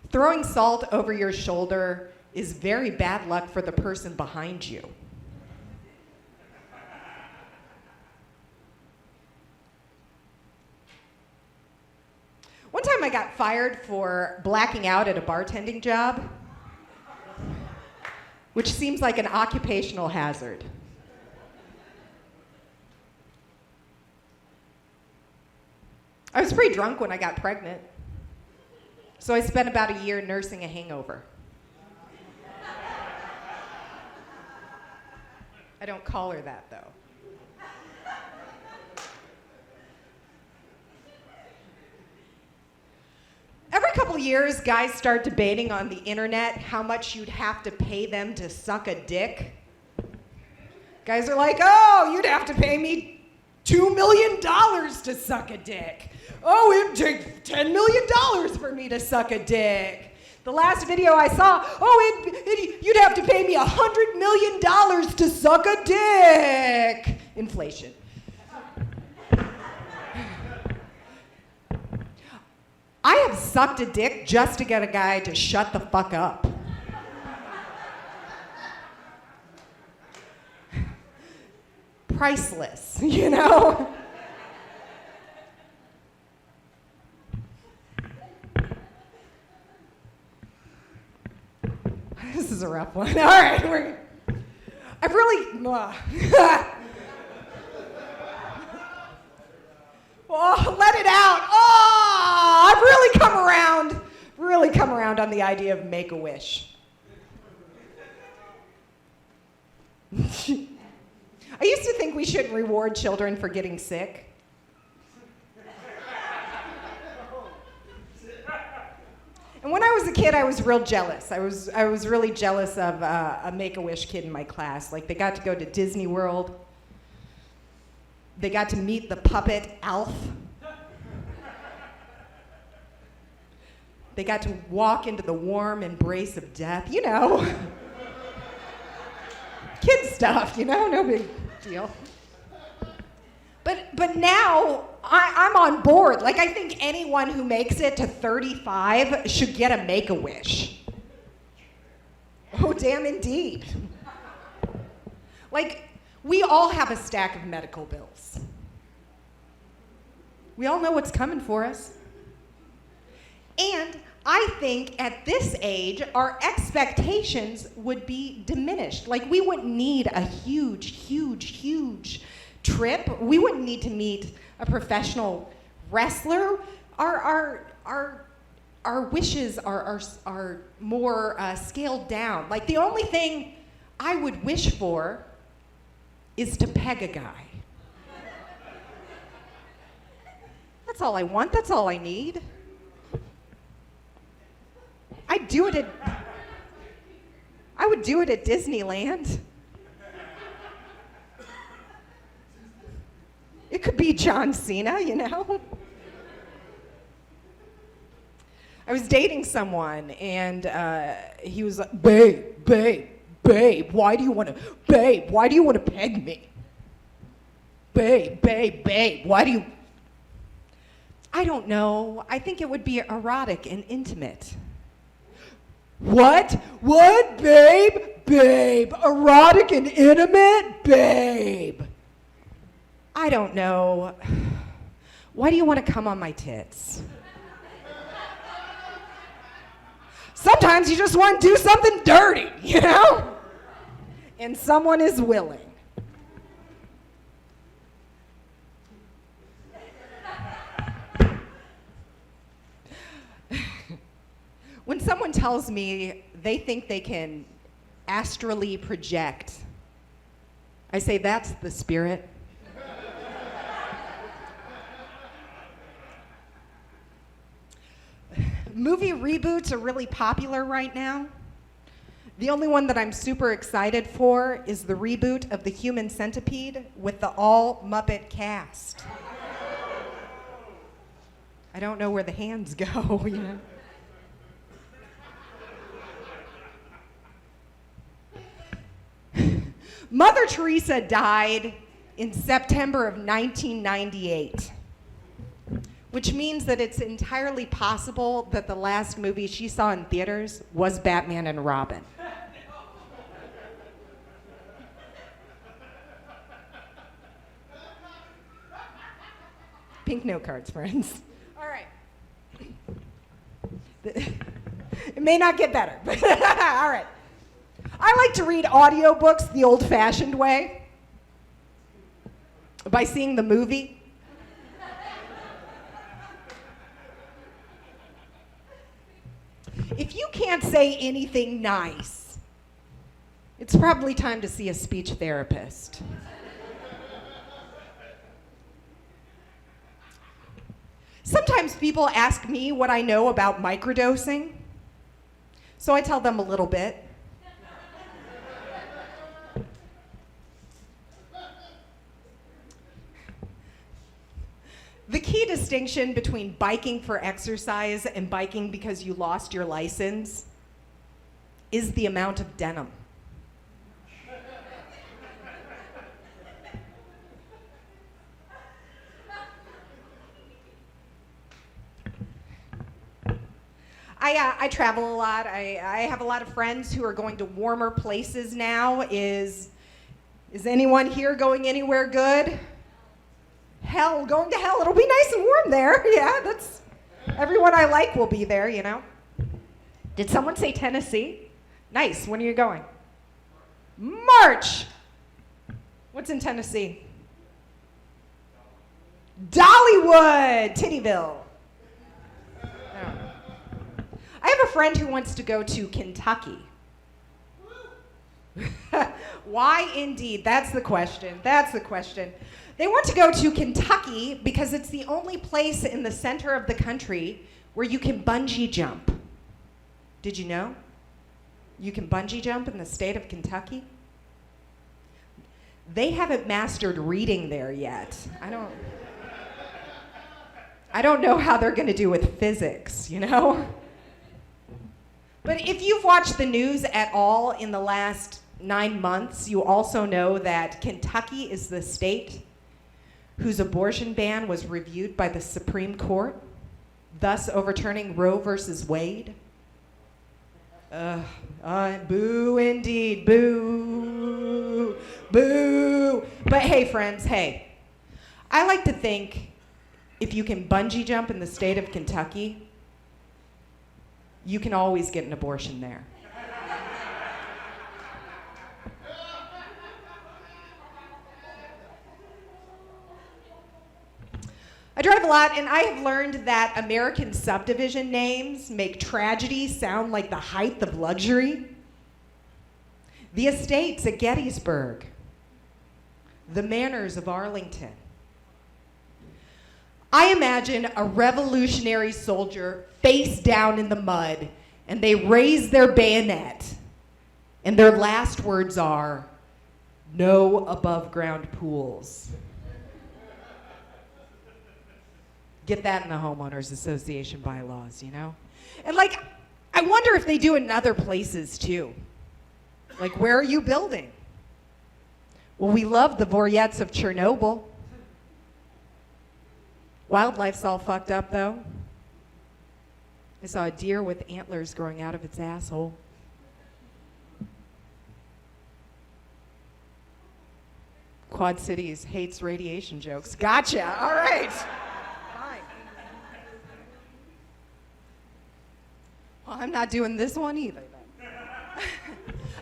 S7: Throwing salt over your shoulder is very bad luck for the person behind you. One time I got fired for blacking out at a bartending job, which seems like an occupational hazard. I was pretty drunk when I got pregnant, so I spent about a year nursing a hangover. I don't call her that, though. Every couple years, guys start debating on the internet how much you'd have to pay them to suck a dick. Guys are like, oh, you'd have to pay me $2 million to suck a dick. Oh, it'd take $10 million for me to suck a dick. The last video I saw, you'd have to pay me $100 million to suck a dick. Inflation. I have sucked a dick just to get a guy to shut the fuck up. Priceless, you know? This is a rough one. All right, I've really... Oh, let it out. Oh, I've really come around on the idea of Make-A-Wish. I used to think we shouldn't reward children for getting sick. And when I was a kid, I was real jealous. I was really jealous of a Make-A-Wish kid in my class. Like, they got to go to Disney World. They got to meet the puppet Alf. They got to walk into the warm embrace of death, you know. Kid stuff, you know, no big deal. But now I'm on board. Like, I think anyone who makes it to 35 should get a Make-A-Wish. Oh, damn indeed. Like, we all have a stack of medical bills. We all know what's coming for us. And I think at this age, our expectations would be diminished. Like, we wouldn't need a huge trip. We wouldn't need to meet a professional wrestler. Our wishes are more scaled down. Like, the only thing I would wish for is to peg a guy. That's all I want. That's all I need. I would do it at Disneyland. It could be John Cena, you know? I was dating someone, and he was like, babe, why do you want to peg me? Babe, why do you... I don't know. I think it would be erotic and intimate. What, babe? Erotic and intimate? Babe. I don't know. Why do you want to come on my tits? Sometimes you just want to do something dirty, you know? And someone is willing. tells me they think they can astrally project. I say, that's the spirit. Movie reboots are really popular right now. The only one that I'm super excited for is the reboot of The Human Centipede with the all Muppet cast. I don't know where the hands go, you know. Mother Teresa died in September of 1998, which means that it's entirely possible that the last movie she saw in theaters was Batman and Robin. Pink note cards, friends. All right. It may not get better, but all right. I like to read audiobooks the old-fashioned way by seeing the movie. If you can't say anything nice, it's probably time to see a speech therapist. Sometimes people ask me what I know about microdosing, so I tell them a little bit. The key distinction between biking for exercise and biking because you lost your license is the amount of denim. I travel a lot. I have a lot of friends who are going to warmer places now. Is anyone here going anywhere good? Hell, going to hell. It'll be nice and warm there. Yeah, that's everyone I like will be there, you know. Did someone say Tennessee? Nice. When are you going? March. What's in Tennessee? Dollywood, Tittyville. I have a friend who wants to go to Kentucky. Why indeed? That's the question. That's the question. They want to go to Kentucky because it's the only place in the center of the country where you can bungee jump. Did you know? You can bungee jump in the state of Kentucky? They haven't mastered reading there yet. I don't know how they're going to do with physics, you know? But if you've watched the news at all in the last 9 months, you also know that Kentucky is the state whose abortion ban was reviewed by the Supreme Court, thus overturning Roe versus Wade. Boo indeed, boo, boo. But hey, friends, hey, I like to think if you can bungee jump in the state of Kentucky, you can always get an abortion there. I drive a lot, and I have learned that American subdivision names make tragedy sound like the height of luxury. The estates at Gettysburg, the manors of Arlington. I imagine a revolutionary soldier face down in the mud, and they raise their bayonet, and their last words are, "No above-ground pools." Get that in the homeowners association bylaws, you know? And like, I wonder if they do in other places too. Like, where are you building? Well, we love the Voryets of Chernobyl. Wildlife's all fucked up though. I saw a deer with antlers growing out of its asshole. Quad Cities hates radiation jokes. Gotcha, all right. Well, I'm not doing this one either then.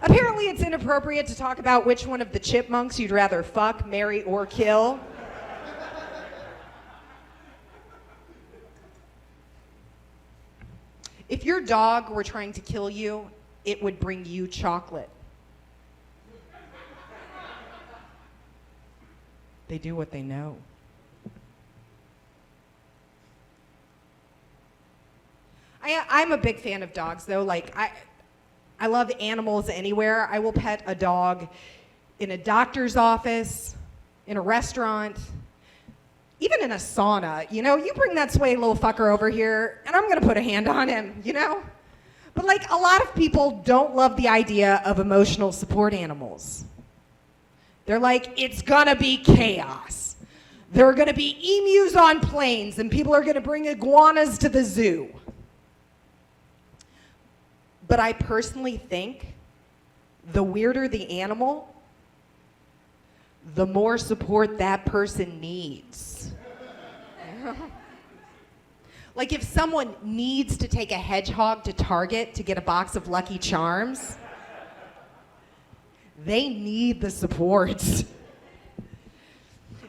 S7: Apparently it's inappropriate to talk about which one of the chipmunks you'd rather fuck, marry, or kill. If your dog were trying to kill you, it would bring you chocolate. They do what they know. I'm a big fan of dogs, though. Like, I love animals anywhere. I will pet a dog in a doctor's office, in a restaurant, even in a sauna. You know, you bring that sway little fucker over here, and I'm gonna put a hand on him, you know? But like, a lot of people don't love the idea of emotional support animals. They're like, it's gonna be chaos. There are gonna be emus on planes, and people are gonna bring iguanas to the zoo. But I personally think the weirder the animal, the more support that person needs. Like, if someone needs to take a hedgehog to Target to get a box of Lucky Charms, they need the support.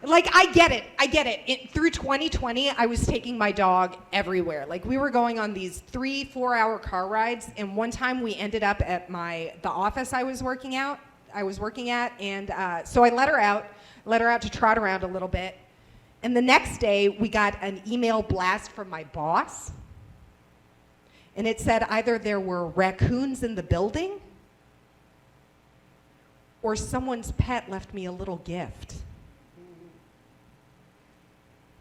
S7: Like, I get it. Through 2020, I was taking my dog everywhere. Like, we were going on these 3-4 hour car rides, and one time we ended up at the office I was working at, and so I let her out to trot around a little bit. And the next day, we got an email blast from my boss, and it said either there were raccoons in the building, or someone's pet left me a little gift.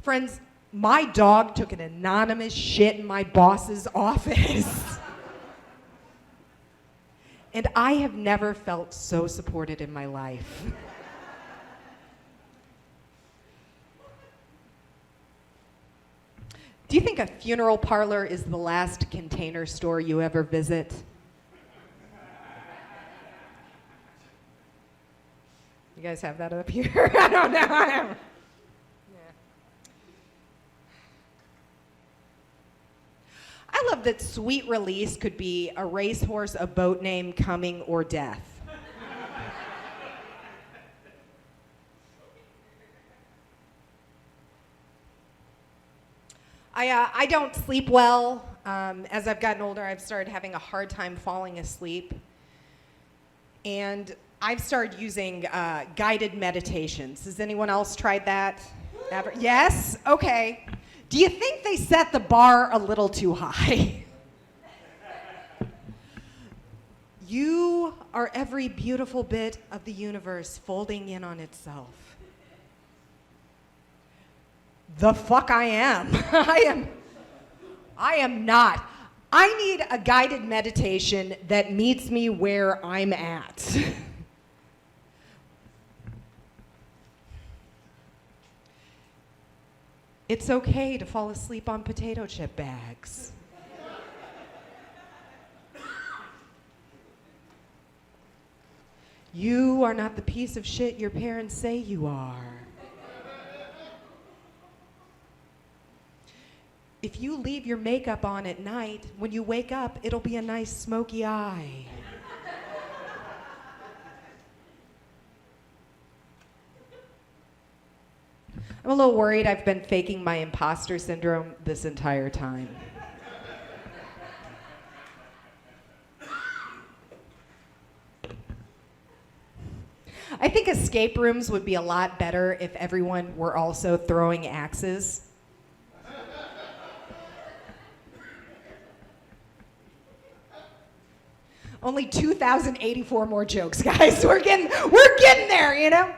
S7: Friends, my dog took an anonymous shit in my boss's office. And I have never felt so supported in my life. Do you think a funeral parlor is the last Container Store you ever visit? You guys have that up here? I don't know. I love that Sweet Release could be a racehorse, a boat name, coming, or death. I don't sleep well. As I've gotten older, I've started having a hard time falling asleep. And I've started using guided meditations. Has anyone else tried that? Ever? Yes? Okay. Do you think they set the bar a little too high? You are every beautiful bit of the universe folding in on itself. The fuck I am. I am not. I need a guided meditation that meets me where I'm at. It's okay to fall asleep on potato chip bags. You are not the piece of shit your parents say you are. If you leave your makeup on at night, when you wake up, it'll be a nice smoky eye. I'm a little worried I've been faking my imposter syndrome this entire time. I think escape rooms would be a lot better if everyone were also throwing axes. Only 2,084 more jokes, guys. We're getting there, you know?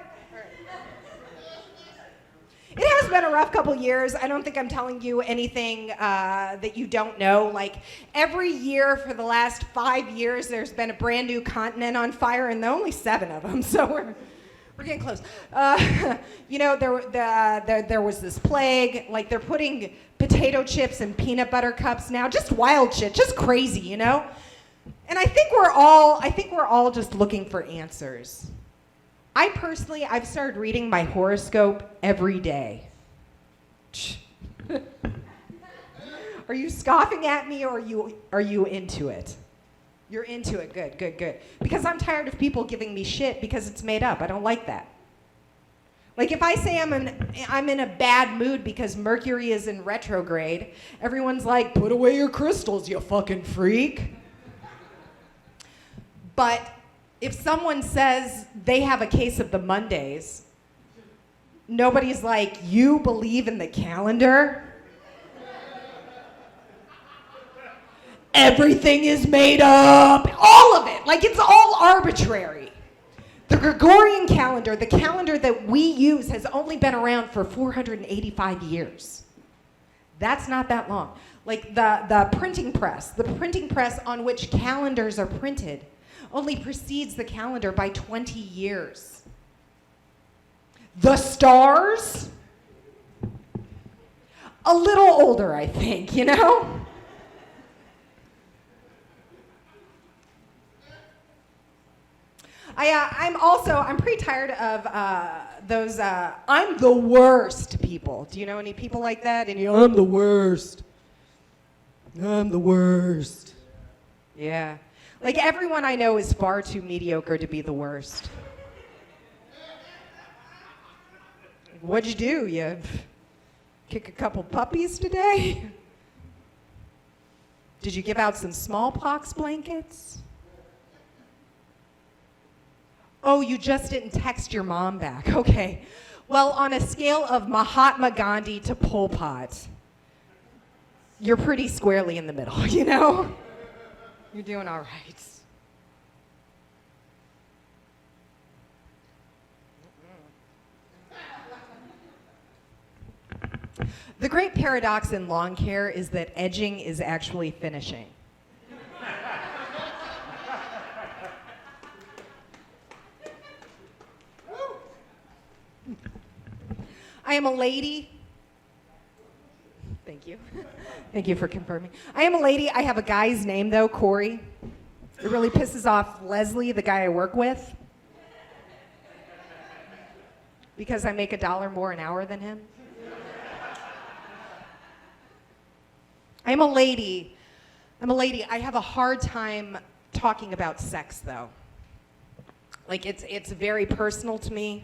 S7: It has been a rough couple years. I don't think I'm telling you anything that you don't know. Like, every year for the last 5 years, there's been a brand new continent on fire, and there are only 7 of them, so we're getting close. You know, there was this plague. Like, they're putting potato chips in peanut butter cups now. Just wild shit, just crazy, you know? And I think we're all just looking for answers. I've started reading my horoscope every day. Are you scoffing at me, or are you into it? You're into it. Good. Because I'm tired of people giving me shit because it's made up. I don't like that. Like if I say I'm in a bad mood because Mercury is in retrograde, everyone's like, put away your crystals, you fucking freak. But if someone says they have a case of the Mondays, nobody's like, you believe in the calendar? Everything is made up. All of it. Like it's all arbitrary. The Gregorian calendar, the calendar that we use, has only been around for 485 years. That's not that long. Like the printing press on which calendars are printed only precedes the calendar by 20 years. The stars? A little older, I think, you know? I'm pretty tired of those, I'm the worst people. Do you know any people like that? And I'm the worst. I'm the worst. Yeah. Like everyone I know is far too mediocre to be the worst. What'd you do? You kick a couple puppies today? Did you give out some smallpox blankets? Oh, you just didn't text your mom back. Okay. Well, on a scale of Mahatma Gandhi to Pol Pot, you're pretty squarely in the middle, you know? You're doing all right. The great paradox in lawn care is that edging is actually finishing. I am a lady. Thank you. Thank you for confirming. I am a lady. I have a guy's name, though, Corey. It really pisses off Leslie, the guy I work with, because I make $1 more an hour than him. I'm a lady. I have a hard time talking about sex, though. Like, it's very personal to me.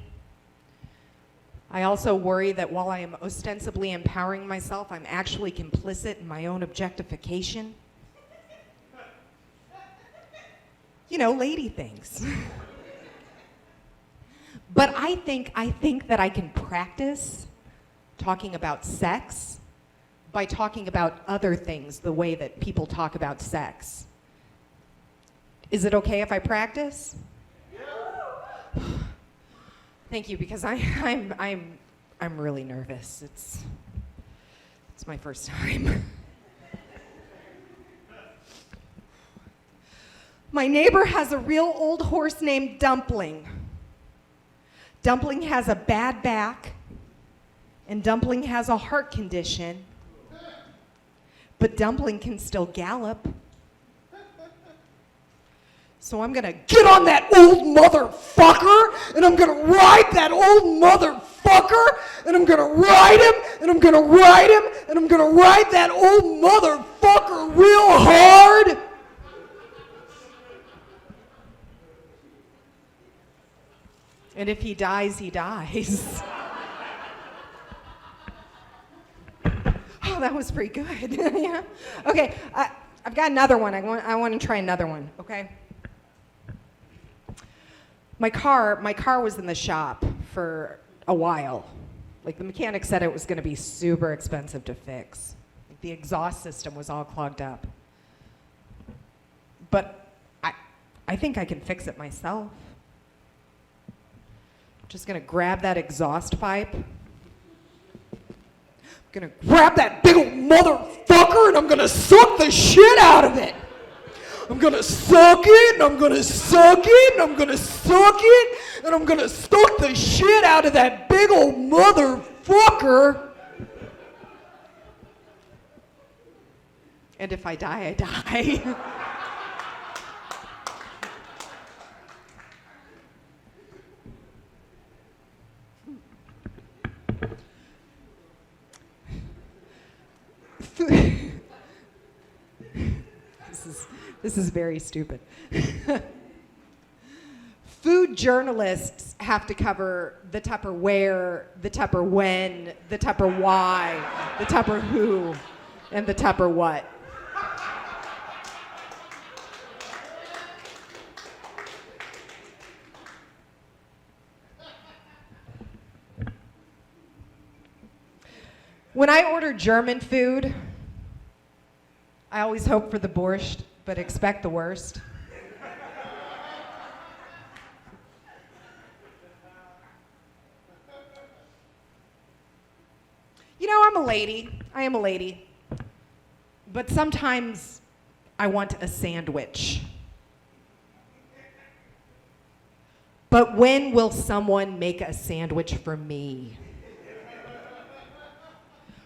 S7: I also worry that while I am ostensibly empowering myself, I'm actually complicit in my own objectification. You know, lady things. But I think that I can practice talking about sex by talking about other things the way that people talk about sex. Is it okay if I practice? Thank you, because I'm really nervous. It's my first time. My neighbor has a real old horse named Dumpling. Dumpling has a bad back, and Dumpling has a heart condition, but Dumpling can still gallop. So I'm gonna get on that old motherfucker, and I'm gonna ride that old motherfucker, and I'm gonna ride him, and I'm gonna ride him, and I'm gonna ride that old motherfucker real hard. And if he dies, he dies. Oh, that was pretty good. Yeah. Okay, I've got another one. I want to try another one, okay? My car was in the shop for a while. Like, the mechanic said it was going to be super expensive to fix. Like, the exhaust system was all clogged up. But I think I can fix it myself. Just going to grab that exhaust pipe. I'm going to grab that big old motherfucker, and I'm going to suck the shit out of it. I'm gonna suck it, and I'm gonna suck it, and I'm gonna suck it, and I'm gonna suck the shit out of that big old motherfucker. And if I die, I die. This is very stupid. Food journalists have to cover the Tupperware, the Tupper when, the Tupper why, the Tupper who, and the Tupper what. When I order German food, I always hope for the borscht, but expect the worst. You know, I'm a lady. I am a lady. But sometimes I want a sandwich. But when will someone make a sandwich for me?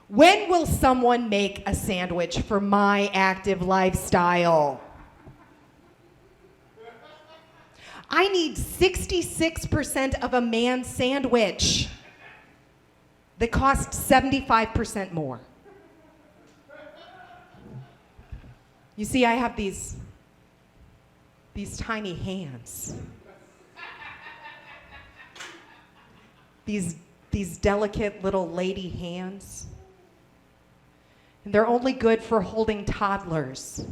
S7: When will someone make a sandwich for my active lifestyle? I need 66% of a man's sandwich that costs 75% more. You see, I have these tiny hands. These delicate little lady hands. And they're only good for holding toddlers.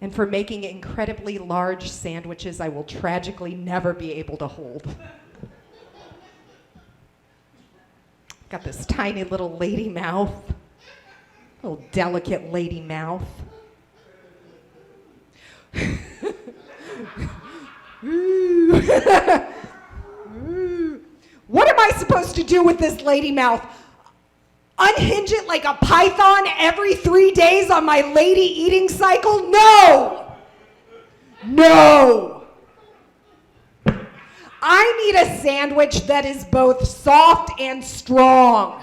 S7: And for making incredibly large sandwiches I will tragically never be able to hold. Got this tiny little lady mouth, little delicate lady mouth. What am I supposed to do with this lady mouth? Unhinge it like a python every 3 days on my lady eating cycle? No! No! I need a sandwich that is both soft and strong.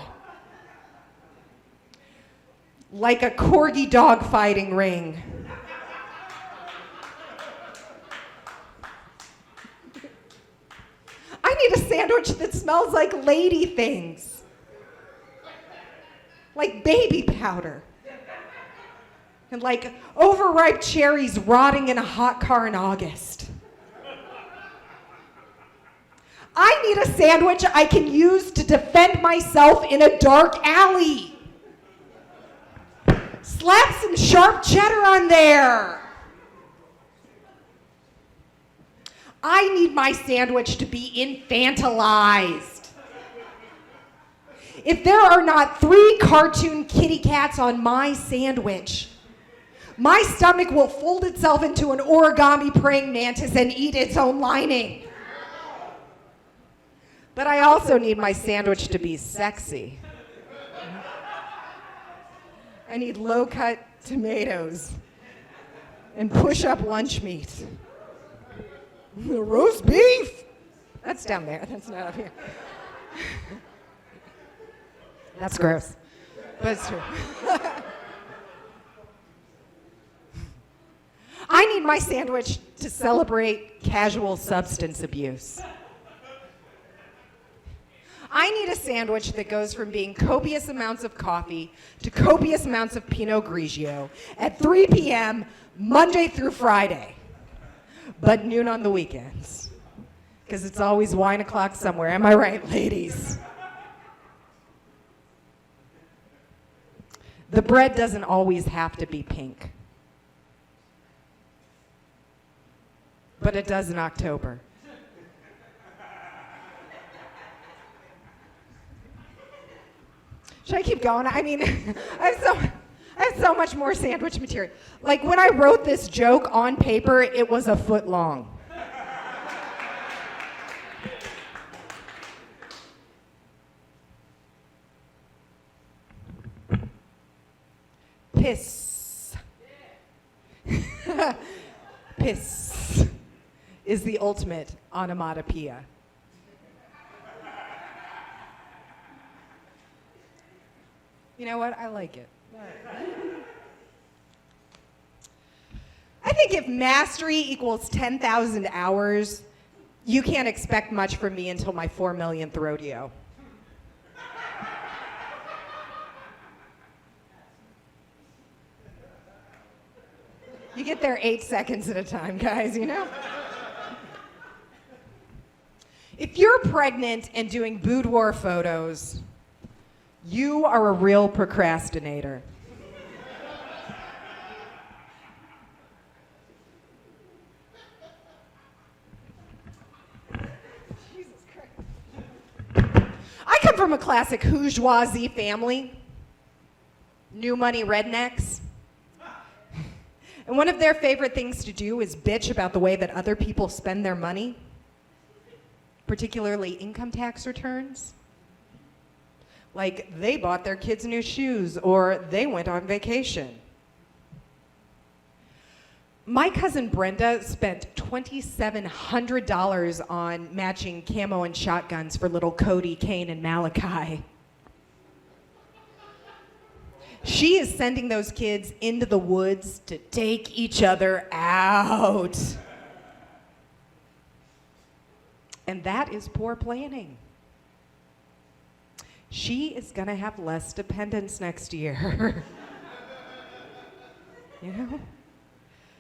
S7: Like a corgi dog fighting ring. I need a sandwich that smells like lady things. Like baby powder. And like overripe cherries rotting in a hot car in August. I need a sandwich I can use to defend myself in a dark alley. Slap some sharp cheddar on there. I need my sandwich to be infantilized. If there are not 3 cartoon kitty cats on my sandwich, my stomach will fold itself into an origami praying mantis and eat its own lining. But I also need my sandwich to be sexy. I need low-cut tomatoes and push-up lunch meat. Roast beef? That's down there. That's not up here. That's gross, but it's true. I need my sandwich to celebrate casual substance abuse. I need a sandwich that goes from being copious amounts of coffee to copious amounts of Pinot Grigio at 3 p.m. Monday through Friday, but noon on the weekends, because it's always wine o'clock somewhere. Am I right, ladies? The bread doesn't always have to be pink, but it does in October. Should I keep going? I mean, I have so much more sandwich material. Like when I wrote this joke on paper, it was a foot long. Piss. Piss is the ultimate onomatopoeia. You know what? I like it. I think if mastery equals 10,000 hours, you can't expect much from me until my 4 millionth rodeo. You get there 8 seconds at a time, guys, you know? If you're pregnant and doing boudoir photos, you are a real procrastinator. Jesus Christ. I come from a classic bourgeoisie family, new money rednecks. And one of their favorite things to do is bitch about the way that other people spend their money, particularly income tax returns. Like they bought their kids new shoes or they went on vacation. My cousin Brenda spent $2,700 on matching camo and shotguns for little Cody, Kane, and Malachi. She is sending those kids into the woods to take each other out. And that is poor planning. She is going to have less dependents next year. You know?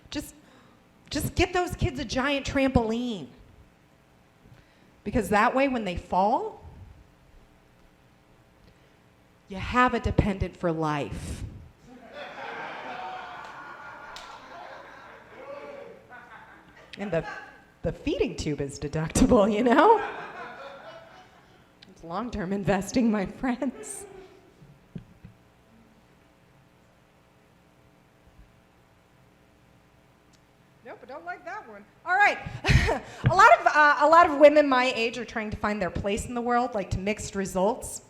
S7: Just get those kids a giant trampoline. Because that way when they fall, you have a dependent for life. And the feeding tube is deductible, you know? It's long-term investing, my friends. Nope, I don't like that one. All right. a lot of women my age are trying to find their place in the world, like to mixed results.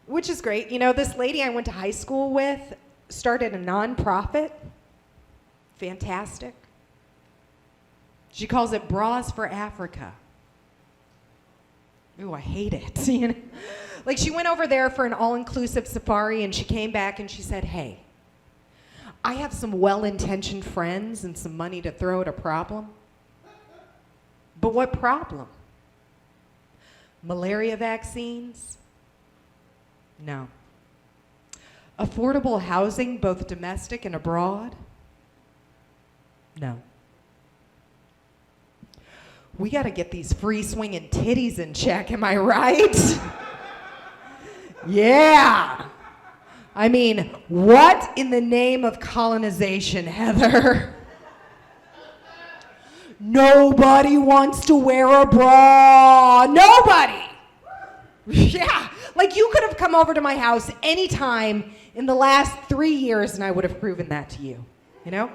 S7: Which is great. You know, this lady I went to high school with started a nonprofit. Fantastic. She calls it Bras for Africa. Ooh, I hate it. You know? Like she went over there for an all-inclusive safari and she came back and she said, hey, I have some well-intentioned friends and some money to throw at a problem. But what problem? Malaria vaccines? No. Affordable housing, both domestic and abroad? No. We got to get these free swinging titties in check, am I right? Yeah. I mean, what in the name of colonization, Heather? Nobody wants to wear a bra. Nobody. Yeah. Like you could have come over to my house anytime in the last 3 years and I would have proven that to you. You know?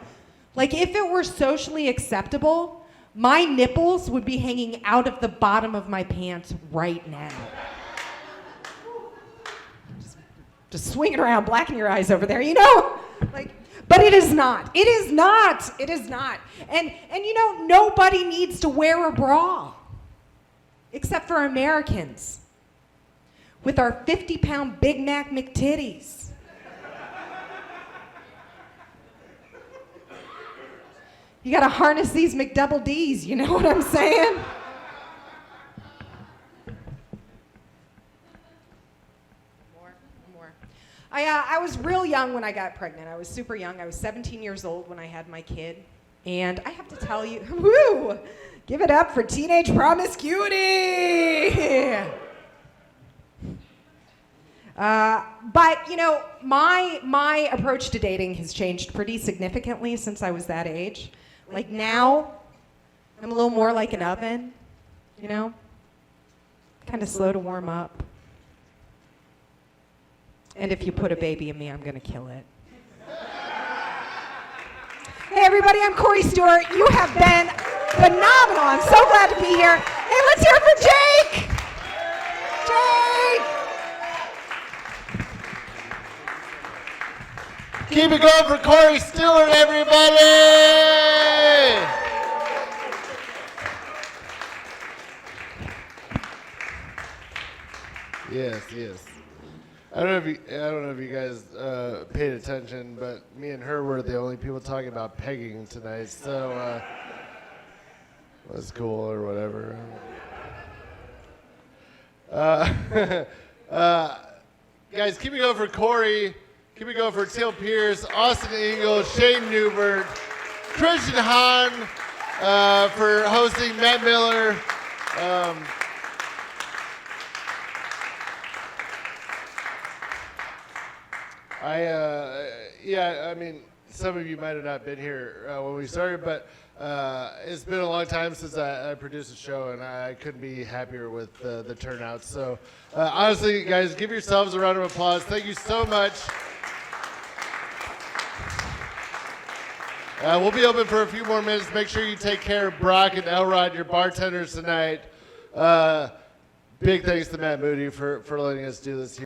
S7: Like if it were socially acceptable, my nipples would be hanging out of the bottom of my pants right now. Just swing it around, blacken your eyes over there, you know? Like, but it is not. It is not. It is not. And you know, nobody needs to wear a bra except for Americans with our 50-pound Big Mac McTitties. You gotta harness these McDouble Ds, you know what I'm saying? More. I was real young when I got pregnant. I was super young. I was 17 years old when I had my kid. And I have to tell you, woo, give it up for teenage promiscuity. But, you know, my approach to dating has changed pretty significantly since I was that age. Like now, I'm a little more like an oven, you know? Kind of slow to warm up. And if you put a baby in me, I'm going to kill it. Hey, everybody, I'm Corey Stewart. You have been phenomenal. I'm so glad to be here. Hey, let's hear it for Jake. Jake.
S1: Keep it going for Corey Stewart, everybody! Yes. I don't know if you guys paid attention, but me and her were the only people talking about pegging tonight, so that's cool or whatever. Guys, keep it going for Corey. Keep it going for Teal Pierce, Austin Engel, Shane Newbert, Christian Hahn, for hosting, Matt Miller. I mean, some of you might have not been here when we started, but it's been a long time since I produced a show, and I couldn't be happier with the turnout. So, honestly, guys, give yourselves a round of applause. Thank you so much. We'll be open for a few more minutes. Make sure you take care of Brock and Elrod, your bartenders tonight. Big thanks to Matt Moody for letting us do this here.